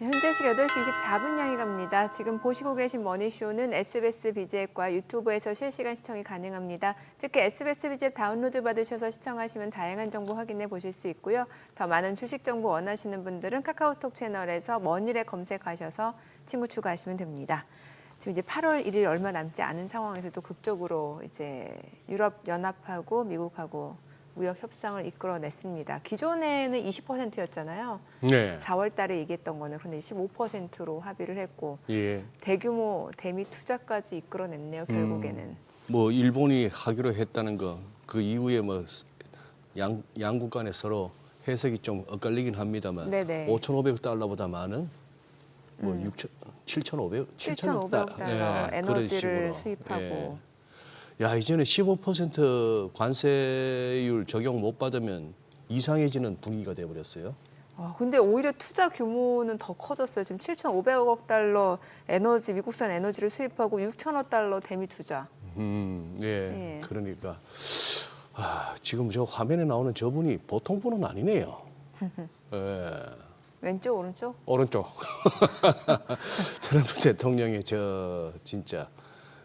네, 현재 시각 8시 24분 향해 갑니다. 지금 보시고 계신 머니쇼는 SBS BJ앱과 유튜브에서 실시간 시청이 가능합니다. 특히 SBS BJ앱 다운로드 받으셔서 시청하시면 다양한 정보 확인해 보실 수 있고요. 더 많은 주식 정보 원하시는 분들은 카카오톡 채널에서 머니를 검색하셔서 친구 추가하시면 됩니다. 지금 이제 8월 1일 얼마 남지 않은 상황에서 또 극적으로 이제 유럽 연합하고 미국하고 무역 협상을 이끌어냈습니다. 기존에는 20%였잖아요. 네. 4월 달에 얘기했던 거는 그런데 15%로 합의를 했고 예. 대규모 대미 투자까지 이끌어냈네요. 결국에는. 뭐 일본이 하기로 했다는 거 그 이후에 뭐 양국 간에 서로 해석이 좀 엇갈리긴 합니다만 네네. 5,500억 달러보다 많은 뭐 7,500억 달러 에너지를 수입하고. 예. 야, 이제는 15% 관세율 적용 못 받으면 이상해지는 분위기가 돼 버렸어요. 근데 오히려 투자 규모는 더 커졌어요. 지금 7,500억 달러 에너지 미국산 에너지를 수입하고 6천억 달러 대미 투자. 예. 예. 그러니까 지금 저 화면에 나오는 저분이 보통 분은 아니네요. 예. 왼쪽 오른쪽? 오른쪽. 트럼프 대통령의 저 진짜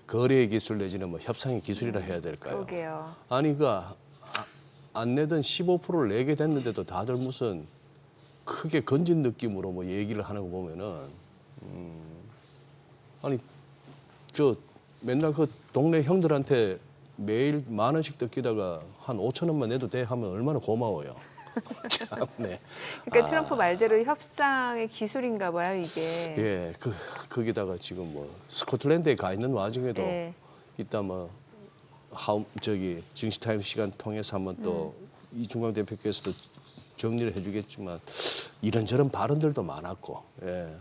거래 기술 내지는 뭐 협상의 기술이라 해야 될까요? 그러게요. 아니 안 내던 15%를 내게 됐는데도 다들 무슨 크게 건진 느낌으로 뭐 얘기를 하는 거 보면은 아니 저 맨날 그 동네 형들한테 매일 10,000원씩 뜯기다가 한 5,000원만 내도 돼 하면 얼마나 고마워요. 참네. 그러니까 트럼프 말대로 협상의 기술인가 봐요, 이게. 예, 거기다가 지금 뭐 스코틀랜드에 가 있는 와중에도 네. 이따 뭐 증시타임 시간 통해서 한번 또 이중광 대표께서도 정리를 해주겠지만 이런저런 발언들도 많았고, 예.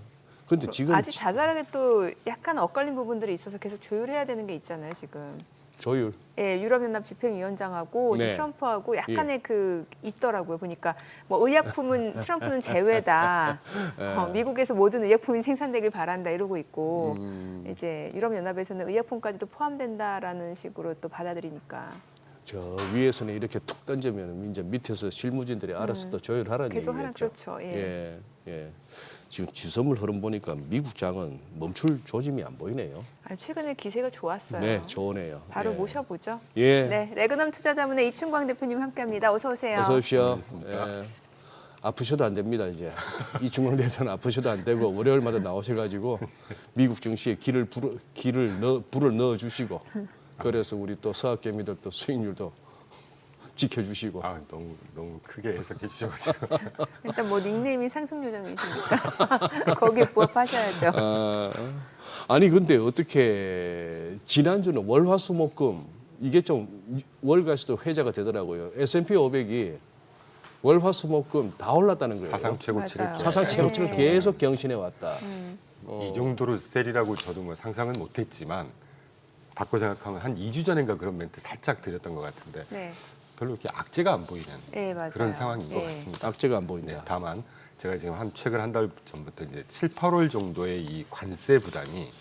근데 지금 아직 자잘하게 또 약간 엇갈린 부분들이 있어서 계속 조율해야 되는 게 있잖아요, 지금. 조율. 예, 유럽연합 집행위원장하고 네. 트럼프하고 약간의 그 있더라고요. 보니까 뭐 의약품은 트럼프는 제외다. 미국에서 모든 의약품이 생산되길 바란다 이러고 있고 이제 유럽연합에서는 의약품까지도 포함된다라는 식으로 또 받아들이니까 저 위에서는 이렇게 툭 던지면 이제 밑에서 실무진들이 알아서 또 조율하라는 계속 얘기겠죠. 하는 그렇죠. 예. 예. 지금 지선물 흐름 보니까 미국 장은 멈출 조짐이 안 보이네요. 최근에 기세가 좋았어요. 네, 좋으네요. 바로 예. 모셔보죠. 예. 네, 레그넘 투자자문의 이충광 대표님 함께합니다. 어서 오세요. 어서 오십시오. 예. 아프셔도 안 됩니다 이제. 이충광 대표는 아프셔도 안 되고 월요일마다 나오셔가지고 미국 증시에 불을 넣어 주시고 그래서 우리 또 서학개미들 또 수익률도 지켜주시고. 너무 크게 해석해 주셔가지고. 일단 뭐 닉네임이 상승 요정이시니까 거기에 부합하셔야죠. 아니 근데 어떻게 지난주는 월화수목금 이게 좀 월가시도 회자가 되더라고요. S&P 500이 월화수목금 다 올랐다는 거예요. 사상 최고치를 맞아요. 사상 최고치를 네. 계속 경신해 왔다. 이 정도로 세리라고 저도 뭐 상상은 못했지만 바꿔 생각하면 한 2주 전인가 그런 멘트 살짝 드렸던 것 같은데 네. 별로 이렇게 악재가 안 보이는 네, 맞아요. 그런 상황인 것 네. 같습니다. 악재가 안 보인다. 네, 다만 제가 지금 최근 한 달 전부터 이제 7, 8월 정도의 이 관세 부담이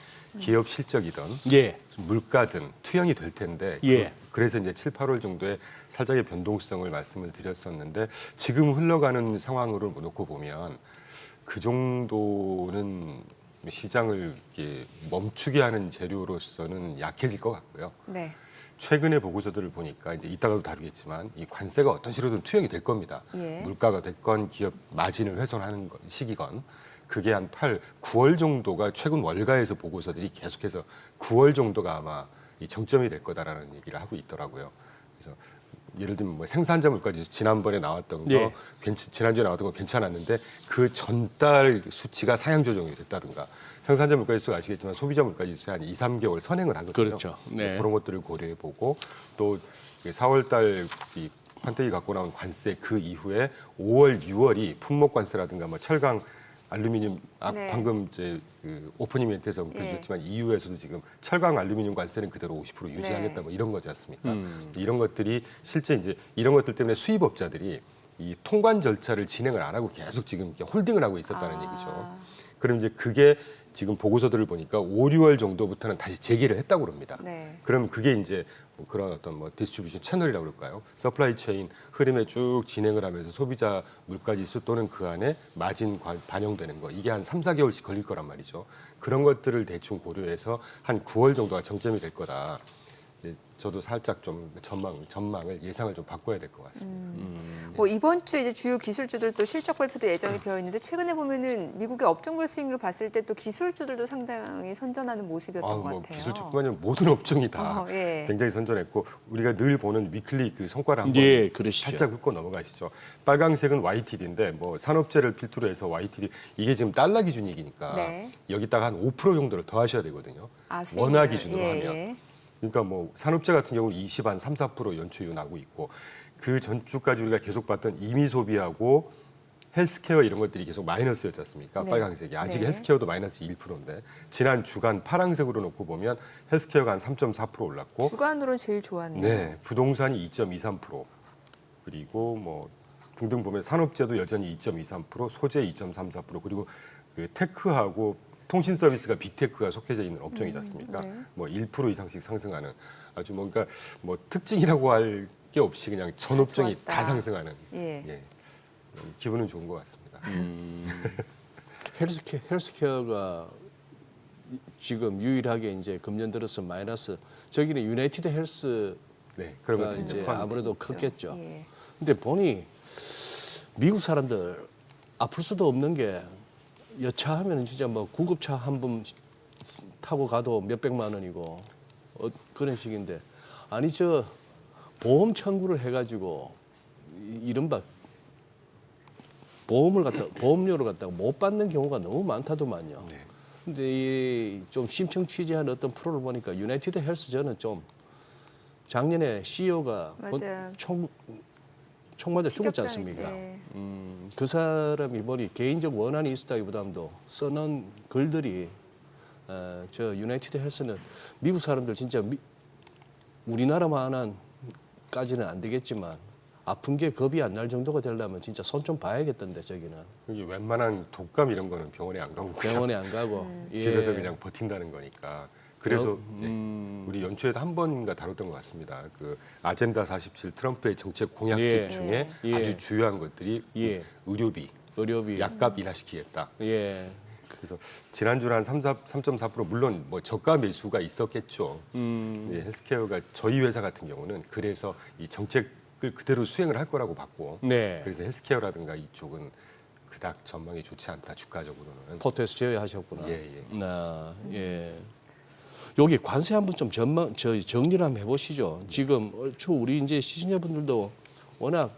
기업 실적이든 예. 물가든 투영이 될 텐데 예. 그래서 이제 7, 8월 정도에 살짝의 변동성을 말씀을 드렸었는데 지금 흘러가는 상황으로 놓고 보면 그 정도는 시장을 이렇게 멈추게 하는 재료로서는 약해질 것 같고요. 네. 최근의 보고서들을 보니까 이제 이따가도 다루겠지만 이 관세가 어떤 식으로든 투영이 될 겁니다. 예. 물가가 됐건 기업 마진을 훼손하는 시기건 그게 한 9월 정도가 최근 월가에서 보고서들이 계속해서 9월 정도가 아마 이 정점이 될 거다라는 얘기를 하고 있더라고요. 그래서 예를 들면 뭐 생산자 물가지수 지난번에 나왔던 거, 예. 지난주에 나왔던 거 괜찮았는데 그 전달 수치가 상향 조정이 됐다든가 생산자 물가지수가 아시겠지만 소비자 물가지수에 한 2, 3개월 선행을 하거든요. 그렇죠. 네. 그런 것들을 고려해 보고 또 4월 달 이 판때기 갖고 나온 관세 그 이후에 5월, 6월이 품목 관세라든가 뭐 철강 알루미늄 네. 방금 이제 그 오프닝 멘트에서 언급해 주셨지만 EU에서도 지금 철강 알루미늄 관세는 그대로 50% 유지하겠다 네. 뭐 이런 거지 않습니까? 이런 것들이 실제 이제 이런 것들 때문에 수입업자들이 이 통관 절차를 진행을 안 하고 계속 지금 이렇게 홀딩을 하고 있었다는 얘기죠. 그럼 이제 그게 지금 보고서들을 보니까 5, 6월 정도부터는 다시 재개를 했다고 그럽니다. 네. 그럼 그게 이제 뭐 그런 어떤 뭐 디스트리뷰션 채널이라고 그럴까요? 서플라이 체인 흐름에 쭉 진행을 하면서 소비자 물가지수 또는 그 안에 마진 반영되는 거 이게 한 3, 4개월씩 걸릴 거란 말이죠. 그런 것들을 대충 고려해서 한 9월 정도가 정점이 될 거다. 저도 살짝 좀 전망을 예상을 좀 바꿔야 될 것 같습니다. 뭐 이번 주에 이제 주요 기술주들도 실적 발표도 예정이 되어 있는데 최근에 보면은 미국의 업종별 수익률 봤을 때 또 기술주들도 상당히 선전하는 모습이었던 것 같아요. 기술주뿐만 아니라 모든 업종이 다 예. 굉장히 선전했고 우리가 늘 보는 위클리 그 성과를 한번 예, 그러시죠. 살짝 훑고 넘어가시죠. 빨강색은 YTD인데 뭐 산업재를 필두로 해서 YTD 이게 지금 달러 기준이니까 네. 여기다가 한 5% 정도를 더 하셔야 되거든요. 아, 수익률. 원화 기준으로 예, 하면. 예. 그러니까 뭐 산업재 같은 경우는 20, 한 3, 4% 연초율 나고 있고 그 전주까지 우리가 계속 봤던 임의 소비하고 헬스케어 이런 것들이 계속 마이너스였지 않습니까? 네. 빨강색이. 아직 네. 헬스케어도 마이너스 1%인데 지난 주간 파란색으로 놓고 보면 헬스케어가 한 3.4% 올랐고 주간으로는 제일 좋았네요. 네, 부동산이 2.23% 그리고 뭐 등등 보면 산업재도 여전히 2.23%, 소재 2.34% 그리고 그 테크하고 통신 서비스가 빅테크가 속해져 있는 업종이지 않습니까? 네. 뭐 1% 이상씩 상승하는 아주 뭔가 뭐 특징이라고 할 게 없이 그냥 전 업종이 좋았다. 다 상승하는 예. 기분은 좋은 것 같습니다. 헬스케어가 지금 유일하게 이제 금년 들어서 마이너스. 저기는 유나이티드 헬스가 네, 그런 것도 이제 포함이 아무래도 되죠. 컸겠죠. 예. 근데 보니 미국 사람들 아플 수도 없는 게 여차하면 진짜 뭐 구급차 한 번 타고 가도 몇백만 원이고 그런 식인데 아니 저 보험 청구를 해가지고 이른바 보험료를 갖다가 못 받는 경우가 너무 많다더만요. 네. 근데 이 좀 심층 취재한 어떤 프로를 보니까 유나이티드 헬스 저는 좀 작년에 CEO가 맞아요. 총 맞아 죽었지 않습니까? 예. 그 사람이 보니 개인적 원한이 있었다기보다도 써놓은 글들이 저 유나이티드 헬스는 미국 사람들 진짜 우리나라만한까지는 안 되겠지만 아픈 게 겁이 안 날 정도가 되려면 진짜 손 좀 봐야겠던데 저기는 이게 웬만한 독감 이런 거는 병원에 안 가고 그냥 병원에 안 가고 예. 집에서 그냥 버틴다는 거니까. 그래서 네. 우리 연초에도 한 번인가 다뤘던 것 같습니다. 그 아젠다 47 트럼프의 정책 공약집 예. 중에 예. 아주 주요한 것들이 예. 의료비, 의료비 약값 인하시키겠다. 예. 그래서 지난주에 한 3.4% 물론 뭐 저가 매수가 있었겠죠. 예, 헬스케어가 저희 회사 같은 경우는 그래서 이 정책을 그대로 수행을 할 거라고 봤고 네. 그래서 헬스케어라든가 이쪽은 그닥 전망이 좋지 않다 주가적으로는. 포트에서 제외하셨구나. 예, 예. 예. 여기 관세 한번 좀 정리를 한번 해보시죠. 지금 얼추 우리 이제 시청자분들도 워낙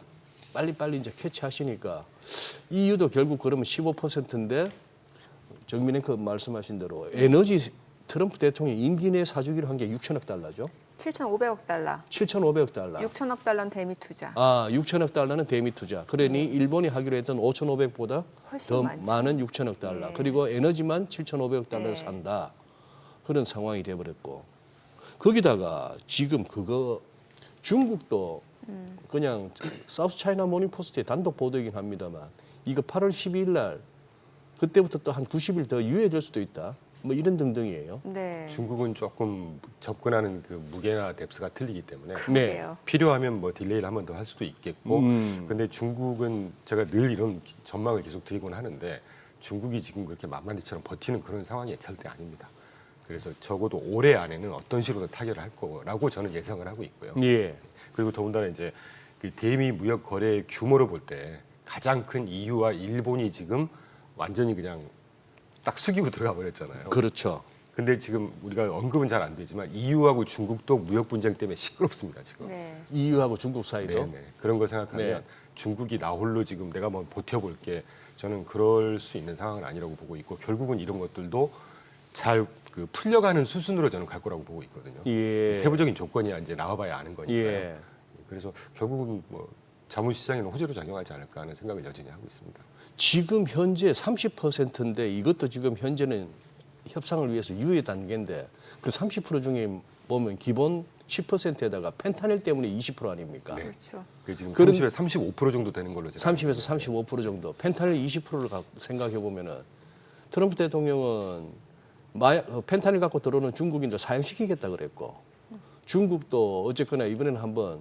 빨리빨리 이제 캐치하시니까 EU도 결국 그러면 15%인데 정민앵커 말씀하신 대로 에너지 트럼프 대통령이 임기 내 사주기로 한 게 6천억 달러죠. 7,500억 달러. 7,500억 달러. 6천억 달러는 대미 투자. 아, 6천억 달러는 대미 투자. 그러니 일본이 하기로 했던 5,500보다 훨씬 더 많죠. 많은 6천억 달러. 예. 그리고 에너지만 7,500억 달러를 예. 산다. 그런 상황이 돼버렸고. 거기다가 지금 그거 중국도 그냥 사우스 차이나 모닝 포스트의 단독 보도이긴 합니다만 이거 8월 12일 날 그때부터 또 한 90일 더 유예될 수도 있다. 뭐 이런 등등이에요. 네. 중국은 조금 접근하는 그 무게나 뎁스가 틀리기 때문에 그래요. 필요하면 뭐 딜레이를 한 번 더 할 수도 있겠고 근데 중국은 제가 늘 이런 전망을 계속 드리곤 하는데 중국이 지금 그렇게 만만히처럼 버티는 그런 상황이 절대 아닙니다. 그래서 적어도 올해 안에는 어떤 식으로 타결을 할 거라고 저는 예상을 하고 있고요. 예. 그리고 더군다나 이제 그 대미 무역 거래 규모로 볼 때 가장 큰 EU와 일본이 지금 완전히 그냥 딱 숙이고 들어가 버렸잖아요. 그렇죠. 근데 지금 우리가 언급은 잘 안 되지만 EU하고 중국도 무역 분쟁 때문에 시끄럽습니다 지금. 네. EU하고 중국 사이도. 네네. 그런 거 생각하면 네. 중국이 나 홀로 지금 내가 뭐 버텨볼게 저는 그럴 수 있는 상황은 아니라고 보고 있고 결국은 이런 것들도 잘 그 풀려가는 수순으로 저는 갈 거라고 보고 있거든요. 예. 세부적인 조건이 이제 나와봐야 아는 거니까요. 예. 그래서 결국은 뭐 자본시장에는 호재로 작용하지 않을까 하는 생각을 여전히 하고 있습니다. 지금 현재 30%인데 이것도 지금 현재는 협상을 위해서 유예 단계인데 그 30% 중에 보면 기본 10%에다가 펜타닐 때문에 20% 아닙니까? 네. 그렇죠. 그게 지금 그런- 30에서 35% 정도 되는 걸로 제가 30에서 35% 정도. 펜타닐 20%를 생각해 보면은 트럼프 대통령은 펜타닐 갖고 들어오는 중국인들 사형시키겠다 그랬고 중국도 어쨌거나 이번에는 한번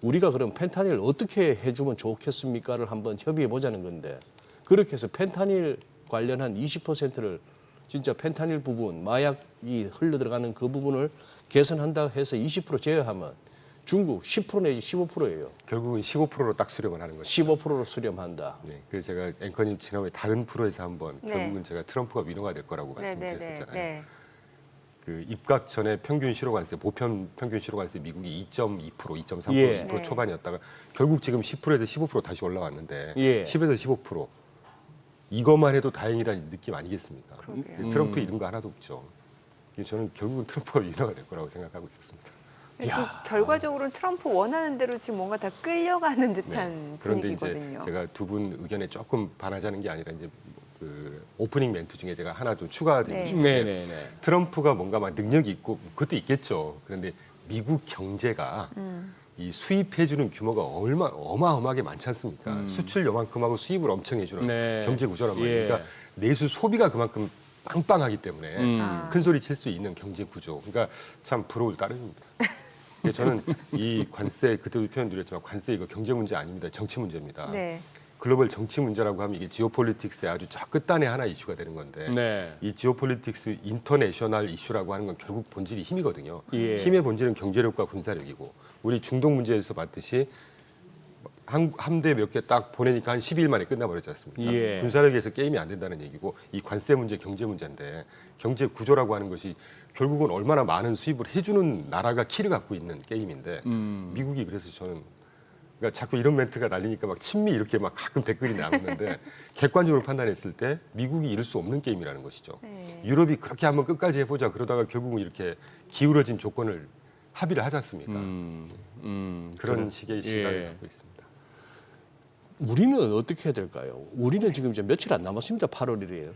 우리가 그럼 펜타닐 어떻게 해주면 좋겠습니까를 한번 협의해 보자는 건데 그렇게 해서 펜타닐 관련한 20%를 진짜 펜타닐 부분 마약이 흘러 들어가는 그 부분을 개선한다 해서 20% 제어하면 중국 10% 내지 15%예요. 결국은 15%로 딱 수렴을 하는 거죠. 15%로 수렴한다. 네, 그래서 제가 앵커님 지난번에 다른 프로에서 한번 네. 결국은 제가 트럼프가 위너가 될 거라고 네, 말씀드렸었잖아요. 네. 그 입각 전에 평균 실효관세, 보편 평균 실효관세 미국이 2.2%, 2.3%, 예. 2% 초반이었다가 결국 지금 10%에서 15% 다시 올라왔는데 예. 10에서 15% 이것만 해도 다행이라는 느낌 아니겠습니까? 그러게요. 트럼프 이런 거 하나도 없죠. 저는 결국은 트럼프가 위너가 될 거라고 생각하고 있었습니다. 지금 결과적으로는 트럼프 원하는 대로 지금 뭔가 다 끌려가는 듯한 그런데 분위기거든요. 이제 제가 두 분 의견에 조금 반하자는 게 아니라 이제 그 오프닝 멘트 중에 제가 하나 좀 추가드리고 네. 싶은데 네네네. 트럼프가 뭔가 막 능력이 있고 그것도 있겠죠. 그런데 미국 경제가 이 수입해주는 규모가 어마어마하게 많지 않습니까? 수출 요만큼하고 수입을 엄청 해주는 네. 경제 구조란 말이에요. 예. 그러니까 내수 소비가 그만큼 빵빵하기 때문에 아. 큰 소리 칠 수 있는 경제 구조. 그러니까 참 부러울 따름입니다. 저는 이 관세 그때도 표현드렸지만 관세 이거 경제 문제 아닙니다. 정치 문제입니다. 네. 글로벌 정치 문제라고 하면 이게 지오폴리틱스의 아주 저 끝단의 하나 이슈가 되는 건데 네. 이 지오폴리틱스 인터내셔널 이슈라고 하는 건 결국 본질이 힘이거든요. 예. 힘의 본질은 경제력과 군사력이고 우리 중동 문제에서 봤듯이 함대 몇 개 딱 보내니까 한 12일 만에 끝나버렸지 않습니까? 예. 군사력에서 게임이 안 된다는 얘기고 이 관세 문제, 경제 문제인데 경제 구조라고 하는 것이 결국은 얼마나 많은 수입을 해주는 나라가 키를 갖고 있는 게임인데 미국이 그래서 저는 그러니까 자꾸 이런 멘트가 날리니까 막 친미 이렇게 막 가끔 댓글이 나오는데 객관적으로 판단했을 때 미국이 이길 수 없는 게임이라는 것이죠. 네. 유럽이 그렇게 한번 끝까지 해보자 그러다가 결국은 이렇게 기울어진 조건을 합의를 하지 않습니까? 그런 식의 시각을 예. 갖고 있습니다. 우리는 어떻게 해야 될까요? 우리는 지금 이제 며칠 안 남았습니다. 8월 1일.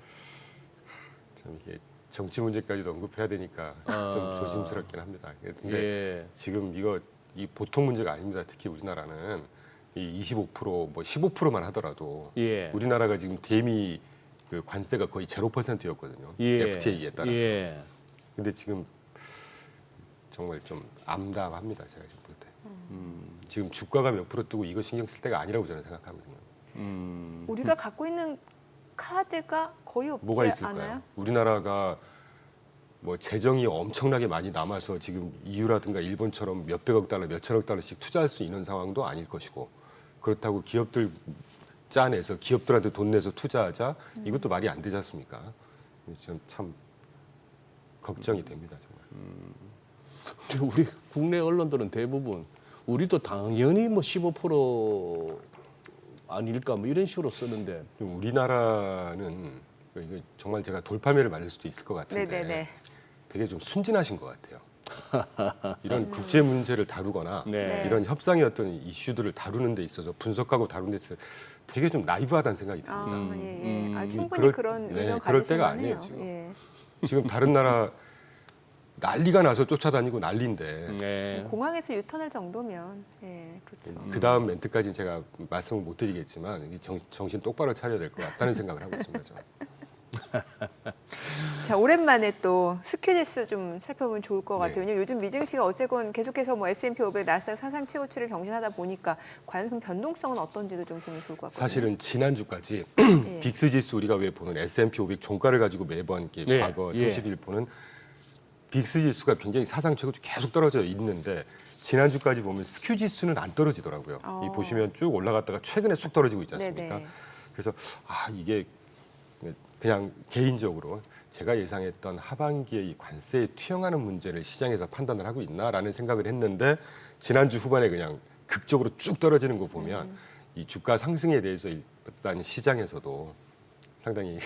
참 이게 정치 문제까지도 언급해야 되니까 좀 조심스럽긴 합니다. 근데 예. 지금 이 보통 문제가 아닙니다. 특히 우리나라는 이 25%, 뭐 15%만 하더라도 예. 우리나라가 지금 대미 그 관세가 거의 0%였거든요. 예. FTA에 따라서. 예. 근데 지금 정말 좀 암담합니다. 제가 지금 볼 때. 지금 주가가 몇 프로 뜨고 이거 신경 쓸 때가 아니라고 저는 생각하거든요. 우리가 갖고 있는 카드가 거의 없지 뭐가 있을까요? 않아요? 우리나라가 뭐 재정이 엄청나게 많이 남아서 지금 EU라든가 일본처럼 몇백억 달러, 몇천억 달러씩 투자할 수 있는 상황도 아닐 것이고 그렇다고 기업들 짜내서 기업들한테 돈 내서 투자하자 이것도 말이 안 되지 않습니까? 저는 참 걱정이 됩니다 정말. 우리 국내 언론들은 대부분 우리도 당연히 뭐 15% 아닐까 뭐 이런 식으로 쓰는데 좀 우리나라는 이거 정말 제가 돌팔매를 맞을 수도 있을 것 같은데 네네네. 되게 좀 순진하신 것 같아요. 이런 국제 문제를 다루거나 네. 이런 협상의 어떤 이슈들을 다루는 데 있어서 분석하고 다루는 데 있어서 되게 좀 나이브하다는 생각이 듭니다. 아, 예, 예. 아, 충분히 그럴- 그런 네, 의견 그럴 가지실 때가 만해요. 아니에요, 지금. 예. 지금 다른 나라 난리가 나서 쫓아다니고 난리인데 네. 공항에서 유턴할 정도면 예, 그렇죠. 그 다음 멘트까지는 제가 말씀을 못 드리겠지만 이게 정신 똑바로 차려야 될 것 같다는 생각을 하고 있습니다. 저는. 자, 오랜만에 또 스큐지수 좀 살펴보면 좋을 것 네. 같아요. 왜냐면 요즘 미증시가 어쨌건 계속해서 뭐 S&P 500, 나스닥 사상 최고치를 경신하다 보니까 과연 그 변동성은 어떤지도 좀 보면 좋을 것 같거든요. 사실은 지난주까지 예. 빅스 지수 우리가 왜 보는 S&P 500 종가를 가지고 매번 이렇게 네, 과거 예. 30일 보는 빅스 지수가 굉장히 사상 최고치 계속 떨어져 있는데 지난주까지 보면 스큐 지수는 안 떨어지더라고요. 이 보시면 쭉 올라갔다가 최근에 쑥 떨어지고 있지 않습니까? 네네. 그래서 이게 그냥 개인적으로 제가 예상했던 하반기에 이 관세에 투영하는 문제를 시장에서 판단을 하고 있나라는 생각을 했는데 지난주 후반에 그냥 극적으로 쭉 떨어지는 거 보면 이 주가 상승에 대해서 일단 시장에서도 상당히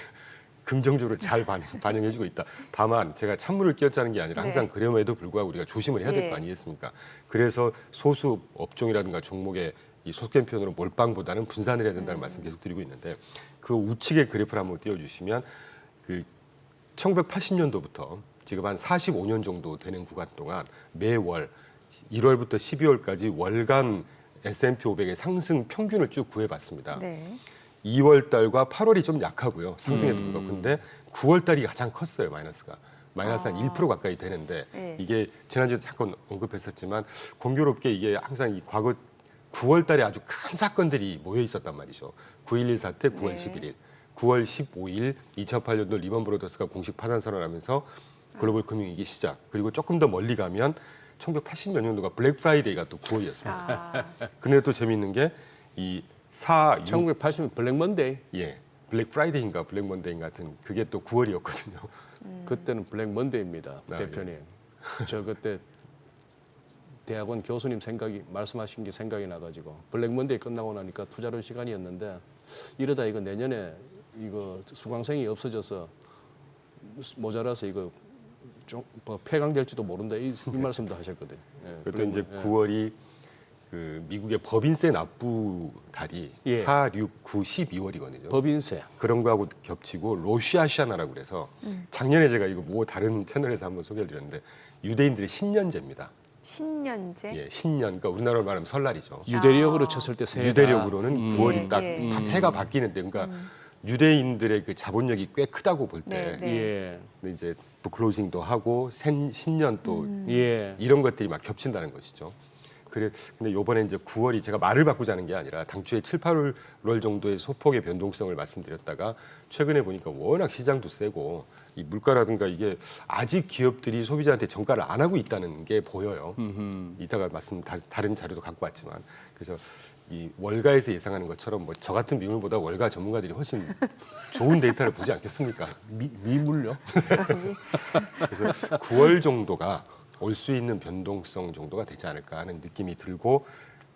긍정적으로 잘 반영해주고 있다. 다만 제가 찬물을 끼얹자는 게 아니라 항상 네. 그럼에도 불구하고 우리가 조심을 해야 될 예. 거 아니겠습니까? 그래서 소수 업종이라든가 종목의 이 속된 표현으로 몰빵보다는 분산을 해야 된다는 말씀 계속 드리고 있는데 그 우측의 그래프를 한번 띄워주시면 그 1980년도부터 지금 한 45년 정도 되는 구간 동안 매월 1월부터 12월까지 월간 S&P 500의 상승 평균을 쭉 구해봤습니다. 네. 2월 달과 8월이 좀 약하고요. 상승에도 불구하고. 근데 9월 달이 가장 컸어요. 마이너스가. 마이너스 한 1% 가까이 되는데 네. 이게 지난주에 잠깐 언급했었지만 공교롭게 이게 항상 이 과거 9월 달에 아주 큰 사건들이 모여 있었단 말이죠. 9.11 사태 9월 네. 11일, 9월 15일 2008년도 리먼 브로더스가 공식 파산 선언하면서 글로벌 금융위기 시작. 그리고 조금 더 멀리 가면 1980몇 년도가 블랙 프라이데이가 또 9월이었습니다. 아, 근데 또 재미있는 게 이 4, 6, 1980년 블랙 먼데이. 예, 블랙 프라이데이인가 블랙 먼데이 같은 그게 또 9월이었거든요. 그때는 블랙 먼데이입니다, 아, 대표님. 저 그때 대학원 교수님 말씀하신 게 생각이 나가지고 블랙 먼데이 끝나고 나니까 투자를 시간이었는데 이러다 이거 내년에 이거 수강생이 없어져서 모자라서 이거 좀뭐 폐강될지도 모른다 이 말씀도 하셨거든요. 예, 그때 블랙 이제 먼- 예. 9월이 그 미국의 법인세 납부 달이 예. 4, 6, 9, 12월이거든요. 법인세. 그런 거하고 겹치고 로시아시아나라고 그래서 작년에 제가 이거 뭐 다른 채널에서 한번 소개를 드렸는데 유대인들의 신년제입니다. 신년제. 예, 신년, 그러니까 우리나라로 말하면 설날이죠. 유대력으로 쳤을 때 새해가 유대력으로는 9월이 예, 딱 예. 해가 바뀌는데, 그러니까 유대인들의 그 자본력이 꽤 크다고 볼 네, 때, 네. 예. 근데 이제 북클로징도 하고 신년 또 예. 이런 것들이 막 겹친다는 것이죠. 그래, 근데 요번에 이제 9월이 제가 말을 바꾸자는 게 아니라 당초에 7, 8월 정도의 소폭의 변동성을 말씀드렸다가 최근에 보니까 워낙 시장도 세고 이 물가라든가 이게 아직 기업들이 소비자한테 정가를 안 하고 있다는 게 보여요. 이따가 다른 자료도 갖고 왔지만 그래서 이 월가에서 예상하는 것처럼 뭐 저 같은 미물보다 월가 전문가들이 훨씬 좋은 데이터를 보지 않겠습니까? 미물요? 그래서 9월 정도가 올 수 있는 변동성 정도가 되지 않을까 하는 느낌이 들고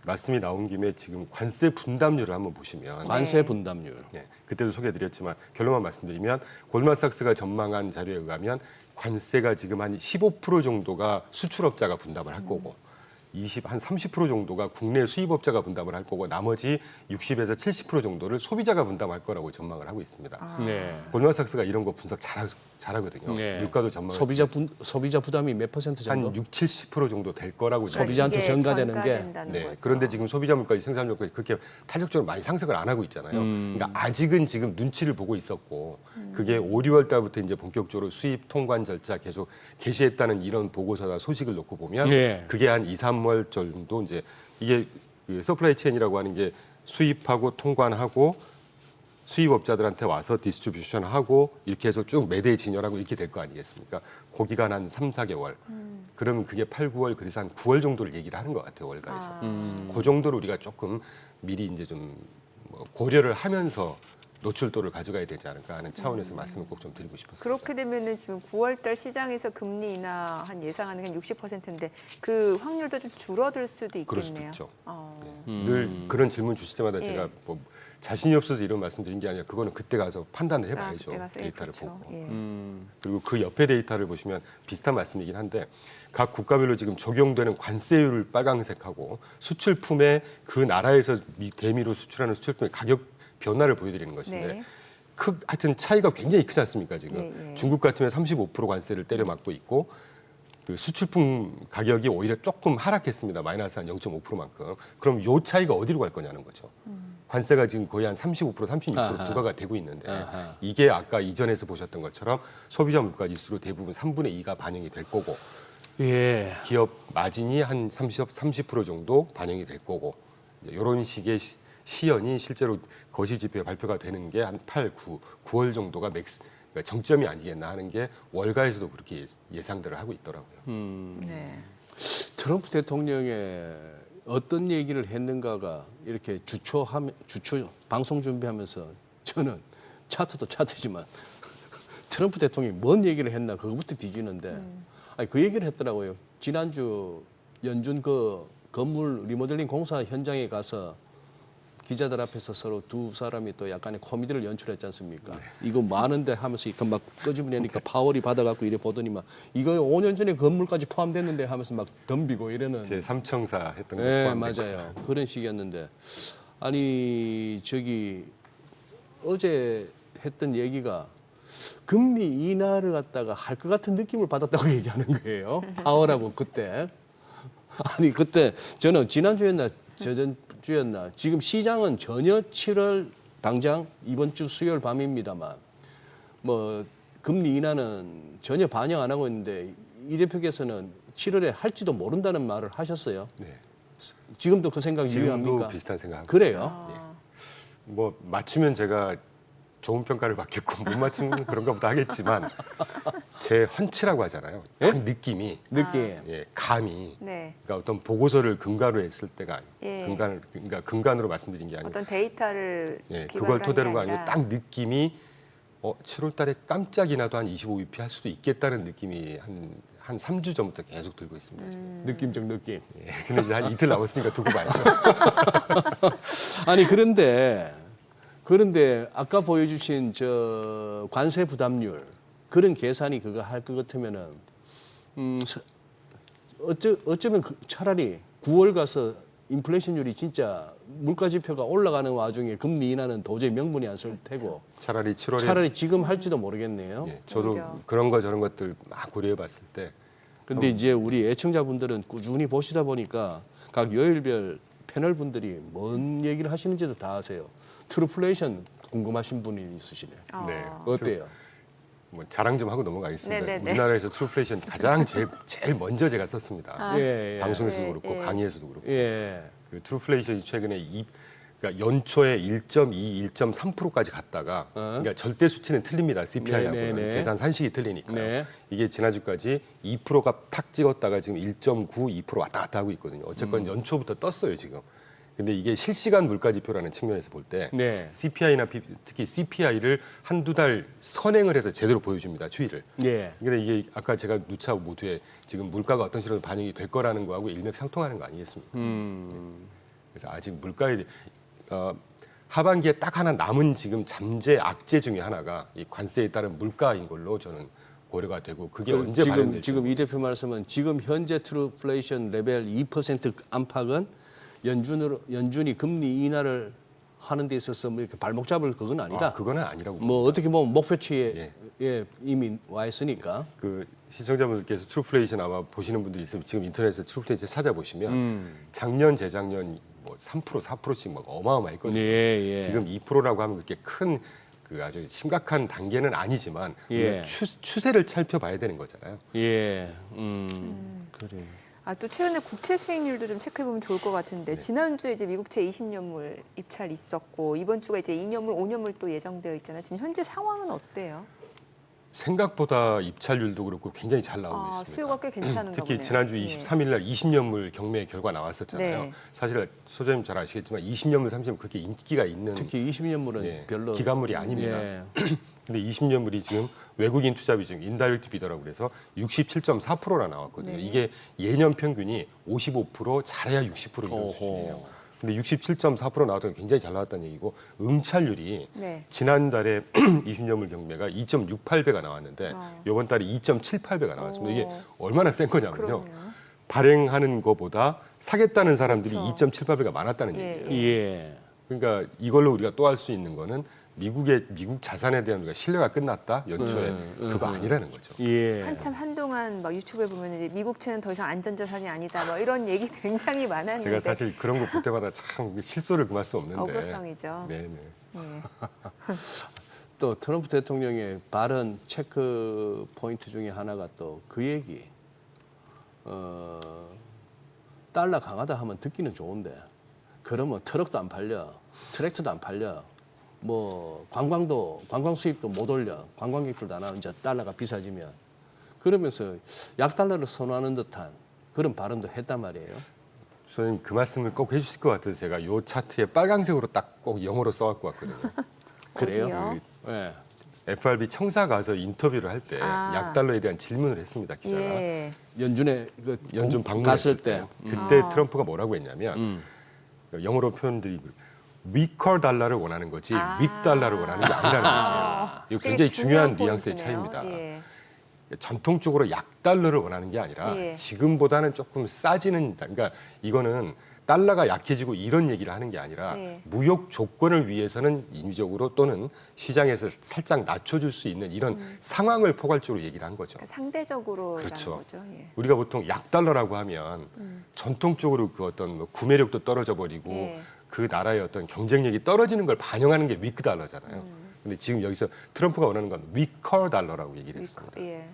말씀이 나온 김에 지금 관세 분담률을 한번 보시면 관세 분담률. 예, 그때도 소개해드렸지만 결론만 말씀드리면 골드만삭스가 전망한 자료에 의하면 관세가 지금 한 15% 정도가 수출업자가 분담을 할 거고 한 30% 정도가 국내 수입업자가 분담을 할 거고 나머지 60에서 70% 정도를 소비자가 분담할 거라고 전망을 하고 있습니다. 네. 골드만삭스가 이런 거 분석 잘하거든요. 네. 물가도 전망을 소비자 부담이 몇 퍼센트 한 정도? 6, 70% 정도 될 거라고 소비자한테 이게 전가되는 게- 전가된다는 네. 거죠. 그런데 지금 소비자 물가지 생산 물가지 그렇게 타격적으로 많이 상승을 안 하고 있잖아요. 그러니까 아직은 지금 눈치를 보고 있었고 그게 5, 6월 달부터 이제 본격적으로 수입 통관 절차 계속 개시했다는 이런 보고서나 소식을 놓고 보면 예. 그게 한 2, 3월 정도 이제 이게 그 서플라이 체인이라고 하는 게 수입하고 통관하고 수입업자들한테 와서 디스트리뷰션하고 이렇게 해서 쭉 매대에 진열하고 이렇게 될 거 아니겠습니까? 그 기간 한 3, 4개월. 그러면 그게 8, 9월 그래서 한 9월 정도를 얘기를 하는 것 같아요, 월가에서. 그 정도로 우리가 조금 미리 이제 좀뭐 고려를 하면서 노출도를 가져가야 되지 않을까 하는 차원에서 말씀을 꼭 좀 드리고 싶었습니다. 그렇게 되면은 지금 9월달 시장에서 금리 인하 한 예상하는 게 60%인데 그 확률도 좀 줄어들 수도 그럴 수도 있겠네요. 있죠. 어. 늘 그런 질문 주실 때마다 예. 제가 뭐 자신이 없어서 이런 말씀 드린 게 아니라 그거는 그때 가서 판단을 해봐야죠. 그때 가서 데이터를 그렇죠. 보고. 예. 그리고 그 옆에 데이터를 보시면 비슷한 말씀이긴 한데 각 국가별로 지금 적용되는 관세율을 빨강색하고 수출품의 그 나라에서 대미로 수출하는 수출품의 가격 변화를 보여드리는 것인데 네. 하여튼 차이가 굉장히 크지 않습니까 지금. 예, 예. 중국 같으면 35% 관세를 때려 맞고 있고 그 수출품 가격이 오히려 조금 하락했습니다. 마이너스 한 0.5%만큼. 그럼 요 차이가 어디로 갈 거냐는 거죠. 관세가 지금 거의 한 35%, 36% 아하. 부과가 되고 있는데 아하. 이게 아까 이전에서 보셨던 것처럼 소비자 물가 지수로 대부분 3분의 2가 반영이 될 거고 예. 기업 마진이 한 30% 정도 반영이 될 거고 이런 식의 시연이 실제로 거시지표 발표가 되는 게 한 8, 9월 정도가 그러니까 정점이 아니겠나 하는 게 월가에서도 그렇게 예상들을 하고 있더라고요. 네. 트럼프 대통령의 어떤 얘기를 했는가가 이렇게 주초 방송 준비하면서 저는 차트도 차트지만 트럼프 대통령이 뭔 얘기를 했나 그거부터 뒤지는데 아니, 그 얘기를 했더라고요. 지난주 연준 그 건물 리모델링 공사 현장에 가서 기자들 앞에서 서로 두 사람이 또 약간의 코미디를 연출했지 않습니까? 이거 많은데 하면서 이거 막 끄집어내니까 파월이 받아갖고 이래 보더니만 이거 5년 전에 건물까지 포함됐는데 하면서 막 덤비고 이러는. 제 삼청사 했던 거 네, 포함된 맞아요. 그런 식이었는데 아니 저기 어제 했던 얘기가 금리 인하를 갖다가 할 것 같은 느낌을 받았다고 얘기하는 거예요. 파월하고 그때. 아니 그때 저는 지난주였나 저전주였나 지금 시장은 전혀 7월 당장 이번 주 수요일 밤입니다만 뭐 금리 인하는 전혀 반영 안 하고 있는데 이 대표께서는 7월에 할지도 모른다는 말을 하셨어요. 네. 지금도 그 생각 지금도 유효합니까? 비슷한 생각. 그래요? 뭐 맞추면 제가 좋은 평가를 받겠고 못 맞추면 그런가 보다 하겠지만 제 헌치라고 하잖아요. 딱 느낌이 느낌. 예, 감이 네. 그러니까 어떤 보고서를 근간으로 했을 때가 예. 그러니까 근간으로 말씀드린 게 아니고 어떤 데이터를 예, 기반으로 그걸 한 토대로가 게 아니고 딱 느낌이 7월 달에 깜짝이나도 한 25bp 할 수도 있겠다는 느낌이 한 3주 전부터 계속 들고 있습니다. 지금. 느낌적 느낌. 예, 근데 이제 한 이틀 남았으니까 두고 봐야죠. 아니 그런데 아까 보여주신 저 관세 부담률 그런 계산이 그거 할 것 같으면은 어쩌면 차라리 9월 가서 인플레이션율이 진짜 물가 지표가 올라가는 와중에 금리 인하는 도저히 명분이 안 설 테고 차라리 7월에 차라리 지금 할지도 모르겠네요. 예, 저도 오히려. 그런 거 저런 것들 막 고려해 봤을 때 근데 이제 우리 애청자분들은 꾸준히 보시다 보니까 각 요일별 패널 분들이 뭔 얘기를 하시는지도 다 아세요. 트루플레이션 궁금하신 분이 있으시네요. 네. 어때요? 뭐 자랑 좀 하고 넘어가겠습니다. 네네네. 우리나라에서 트루플레이션 가장 제일 먼저 제가 썼습니다. 예, 예. 방송에서도 예, 그렇고 예. 강의에서도 그렇고 예. 그 트루플레이션이 최근에 그러니까 연초에 1.2, 1.3%까지 갔다가 그러니까 절대 수치는 틀립니다. CPI하고는 네, 네. 계산 산식이 틀리니까요. 네. 이게 지난주까지 2%가 탁 찍었다가 지금 1.9, 2% 왔다 갔다 하고 있거든요. 어쨌건 연초부터 떴어요 지금. 근데 이게 실시간 물가 지표라는 측면에서 볼 때 네. CPI나 특히 CPI를 한두 달 선행을 해서 제대로 보여줍니다. 추이를. 예. 근데 이게 아까 제가 누차 모두에 지금 물가가 어떤 식으로 반영이 될 거라는 거하고 일맥상통하는 거 아니겠습니까? 그래서 아직 물가에 하반기에 딱 하나 남은 지금 잠재 악재 중에 하나가 이 관세에 따른 물가인 걸로 저는 고려가 되고 그게 언제 발현될지 지금 이 대표 말씀은 지금 현재 트루플레이션 레벨 2% 안팎은 연준이 금리 인하를 하는 데 있어서 뭐 이렇게 발목 잡을 그건 아니다. 그거는 아니라고 뭐 어떻게 보면 목표치에 예. 이미 와 있으니까. 그 시청자분들께서 트루플레이션 아마 보시는 분들이 있으면 지금 인터넷에서 트루플레이션 찾아보시면 작년 재작년 뭐 3% 4%씩 막 어마어마했거든요. 예, 예. 지금 2%라고 하면 그렇게 큰 그 아주 심각한 단계는 아니지만 예. 추세를 살펴봐야 되는 거잖아요. 예. 그래. 또 최근에 국채 수익률도 좀 체크해 보면 좋을 것 같은데 네. 지난주에 이제 미국채 20년물 입찰 있었고 이번 주가 이제 2년물, 5년물 또 예정되어 있잖아요. 지금 현재 상황은 어때요? 생각보다 입찰률도 그렇고 굉장히 잘 나오고 있습니다. 수요가 꽤 괜찮은가 특히 보네요. 지난주 예. 23일 날 20년물 경매 결과 나왔었잖아요. 네. 사실 소장님 잘 아시겠지만 20년물, 30년물 그렇게 인기가 있는 특히 20년물은 예, 별로 기간물이 아닙니다. 예. 근데 20년물이 지금 외국인 투자 비중 인다이렉트 비더라고 그래서 67.4%나 나왔거든요. 네. 이게 예년 평균이 55% 잘해야 60% 이런 오호. 수준이에요. 근데 67.4% 나왔던 게 굉장히 잘 나왔다는 얘기고 응찰률이 네. 지난달에 20년물 경매가 2.68배가 나왔는데 이번 달에 2.78배가 나왔습니다. 이게 얼마나 센 거냐면요. 그러네요. 발행하는 것보다 사겠다는 사람들이 그렇죠. 2.78배가 많았다는 예, 얘기예요. 예. 그러니까 이걸로 우리가 또 할 수 있는 거는 미국 자산에 대한 우리가 신뢰가 끝났다 연초에 그거 아니라는 거죠. 예. 한동안 막 유튜브에 보면 이제 미국채는 더 이상 안전자산이 아니다. 뭐 이런 얘기 굉장히 많았는데. 제가 사실 그런 거 볼 때마다 참 실소를 금할 수 없는데. 억울성이죠. 네네. 예. 또 트럼프 대통령의 발언 체크 포인트 중에 하나가 또 그 얘기. 달러 강하다 하면 듣기는 좋은데 그러면 트럭도 안 팔려, 트랙터도 안 팔려, 뭐 관광 수입도 못 올려, 관광객들도 안 하고 이제 달러가 비싸지면 그러면서 약달러를 선호하는 듯한 그런 발언도 했단 말이에요. 선생님 그 말씀을 꼭 해주실 것 같아서 제가 요 차트에 빨강색으로 딱 꼭 영어로 써갖고 왔거든요. 어디요? 그래요? 예. FRB 청사 가서 인터뷰를 할 때 아. 약달러에 대한 질문을 했습니다 기자가. 예. 연준에 그 연준 갔을 방문했을 때. 그때 트럼프가 뭐라고 했냐면 영어로 표현들이 weaker 달러를 원하는 거지 weak 달러를 원하는 게 아니라는 거예요. 이거 되게 굉장히 중요한 중요한 뉘앙스의 포인트네요. 차이입니다. 예. 전통적으로 약달러를 원하는 게 아니라 예. 지금보다는 조금 싸지는 그러니까 이거는 달러가 약해지고 이런 얘기를 하는 게 아니라 예. 무역 조건을 위해서는 인위적으로 또는 시장에서 살짝 낮춰줄 수 있는 이런 상황을 포괄적으로 얘기를 한 거죠. 그러니까 상대적으로라는 그렇죠. 거죠. 예. 우리가 보통 약달러라고 하면 전통적으로 그 어떤 뭐 구매력도 떨어져 버리고 예. 그 나라의 어떤 경쟁력이 떨어지는 걸 반영하는 게 위크 달러잖아요. 근데 지금 여기서 트럼프가 원하는 건 위커 달러라고 얘기를 했습니다. 예.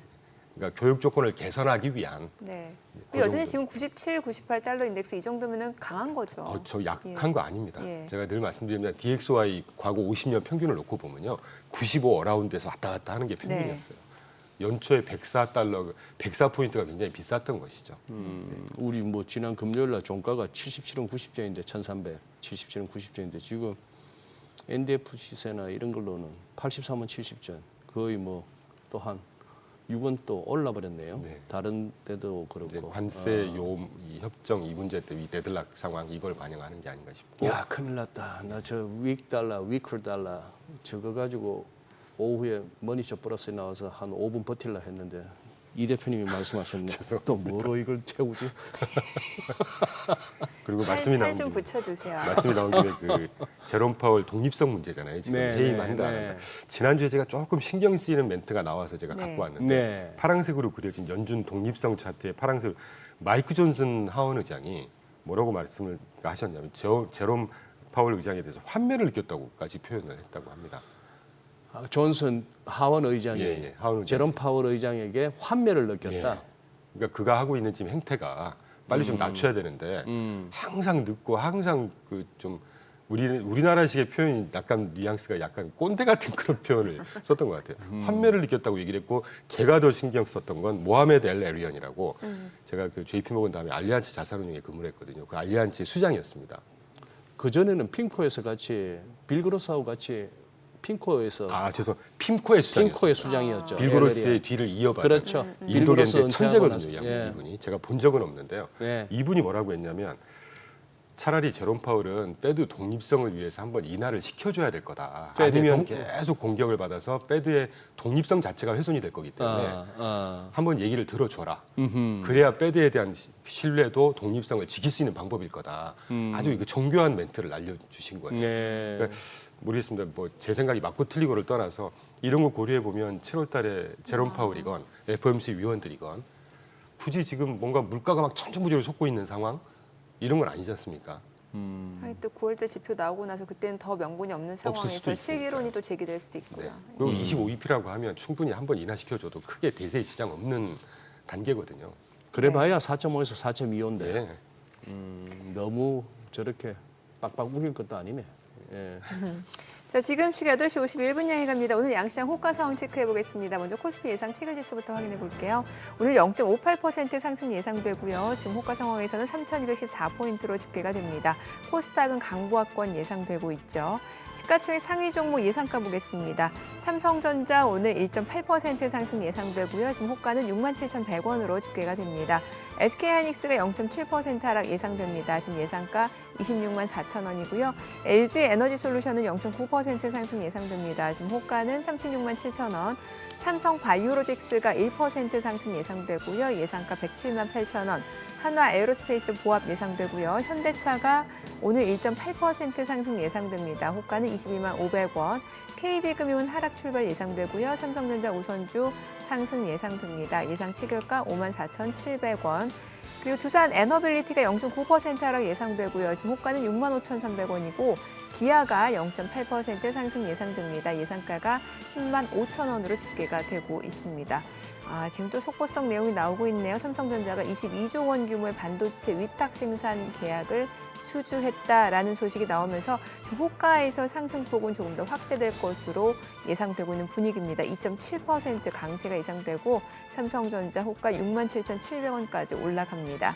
그러니까 교육 조건을 개선하기 위한. 네. 그 여전히 정도. 지금 97, 98달러 인덱스 이 정도면은 강한 거죠. 저 약한 예. 거 아닙니다. 예. 제가 늘 말씀드리면 DXY 과거 50년 평균을 놓고 보면요. 95 어라운드에서 왔다 갔다 하는 게 평균이었어요. 연초에 104달러, 104포인트가 굉장히 비쌌던 것이죠. 우리 뭐 지난 금요일 날 종가가 77원 90전인데 1,300, 77원 90전인데 지금 NDF 시세나 이런 걸로는 83원 70전 거의 뭐 또 한 6원 또 올라 버렸네요. 네. 다른 데도 이제 그렇고. 관세 요 이 협정 이 문제 때문에 이 데들락 상황 이걸 반영하는 게 아닌가 싶고. 야 큰일 났다. 나 저 위크달러, 위클달러 저거 가지고 오후에 머니쇼 플러스에 나와서 한 5분 버틸라 했는데 이 대표님이 말씀하셨네. 또 뭐로 이걸 채우지? 그리고 말씀이 나온 살좀 김에 붙여주세요. 말씀이 나온 김에 그 제롬 파월 독립성 문제잖아요. 지금 네, 해임한다. 네, 네. 지난주에 제가 조금 신경 쓰이는 멘트가 나와서 제가 네. 갖고 왔는데 네. 파란색으로 그려진 연준 독립성 차트에 파란색 마이크 존슨 하원 의장이 뭐라고 말씀을 하셨냐면 제롬 파월 의장에 대해서 환멸을 느꼈다고까지 표현을 했다고 합니다. 존슨 하원 의장이 하원 의장. 제롬 파월 의장에게 환멸을 느꼈다. 예. 그러니까 그가 하고 있는 지금 행태가 빨리 좀 낮춰야 되는데 항상 늦고 항상 그 좀 우리나라식의 표현이 약간 뉘앙스가 약간 꼰대 같은 그런 표현을 썼던 것 같아요. 환멸을 느꼈다고 얘기를 했고 제가 더 신경 썼던 건 모하메드 엘 에리언이라고 제가 그 JP 모건 다음에 알리안츠 자산운용에 근무를 했거든요. 그 알리안츠 수장이었습니다. 그 전에는 핑코에서 같이 빌그로스하고 같이 핑코에서 핌코의 수장이었어요. 핑코의 수장이었죠. 빌고로스의 에레리아. 뒤를 이어받은 그렇죠. 빌고로스 인도계인데 은퇴하고 천재거든요. 나서. 예. 이분이 제가 본 적은 없는데요. 네. 이분이 뭐라고 했냐면 차라리 제롬 파월은 페드 독립성을 위해서 한번 인하를 시켜줘야 될 거다. 페드의 아니면 계속 공격을 받아서 페드의 독립성 자체가 훼손이 될 거기 때문에 한번 얘기를 들어줘라. 그래야 페드에 대한 신뢰도 독립성을 지킬 수 있는 방법일 거다. 아주 이거 정교한 멘트를 알려주신 거예요. 네. 그러니까 모르겠습니다. 뭐 제 생각이 맞고 틀리고를 떠나서 이런 거 고려해 보면 7월달에 제롬 파월이건 FOMC 위원들이건 굳이 지금 뭔가 물가가 막 천정부지로 솟고 있는 상황 이런 건 아니지 않습니까? 아니, 또 9월달 지표 나오고 나서 그때는 더 명분이 없는 수도 상황에서 있으니까요. 실기론이 또 제기될 수도 있고요. 네. 그리고 25EP라고 하면 충분히 한번 인하시켜줘도 크게 대세에 지장 없는 단계거든요. 그래봐야 4.5에서 4.25인데 네. 너무 저렇게 빡빡 우길 것도 아니네. 예. 자, 지금 시각 8시 51분 향해 갑니다. 오늘 양시장 호가 상황 체크해 보겠습니다. 먼저 코스피 예상 체결 지수부터 확인해 볼게요. 오늘 0.58% 상승 예상되고요. 지금 호가 상황에서는 3,214포인트로 집계가 됩니다. 코스닥은 강보합권 예상되고 있죠. 시가총액 상위 종목 예상가 보겠습니다. 삼성전자 오늘 1.8% 상승 예상되고요. 지금 호가는 67,100원으로 집계가 됩니다. SK하이닉스가 0.7% 하락 예상됩니다. 지금 예상가 26만 4천 원이고요. LG에너지솔루션은 0.9% 상승 예상됩니다. 지금 호가는 36만 7천 원. 삼성바이오로직스가 1% 상승 예상되고요. 예상가 107만 8천 원. 한화에어로스페이스 보합 예상되고요. 현대차가 오늘 1.8% 상승 예상됩니다. 호가는 22만 500원. KB금융은 하락 출발 예상되고요. 삼성전자 우선주 상승 예상됩니다. 예상 체결가 5만 4,700원. 그리고 두산 에너빌리티가 0.9% 하락 예상되고요. 지금 호가는 6만 5,300원이고 기아가 0.8% 상승 예상됩니다. 예상가가 10만 5천 원으로 집계가 되고 있습니다. 지금 또 속보성 내용이 나오고 있네요. 삼성전자가 22조 원 규모의 반도체 위탁 생산 계약을 수주했다라는 소식이 나오면서 지금 호가에서 상승폭은 조금 더 확대될 것으로 예상되고 있는 분위기입니다. 2.7% 강세가 예상되고 삼성전자 호가 67,700원까지 올라갑니다.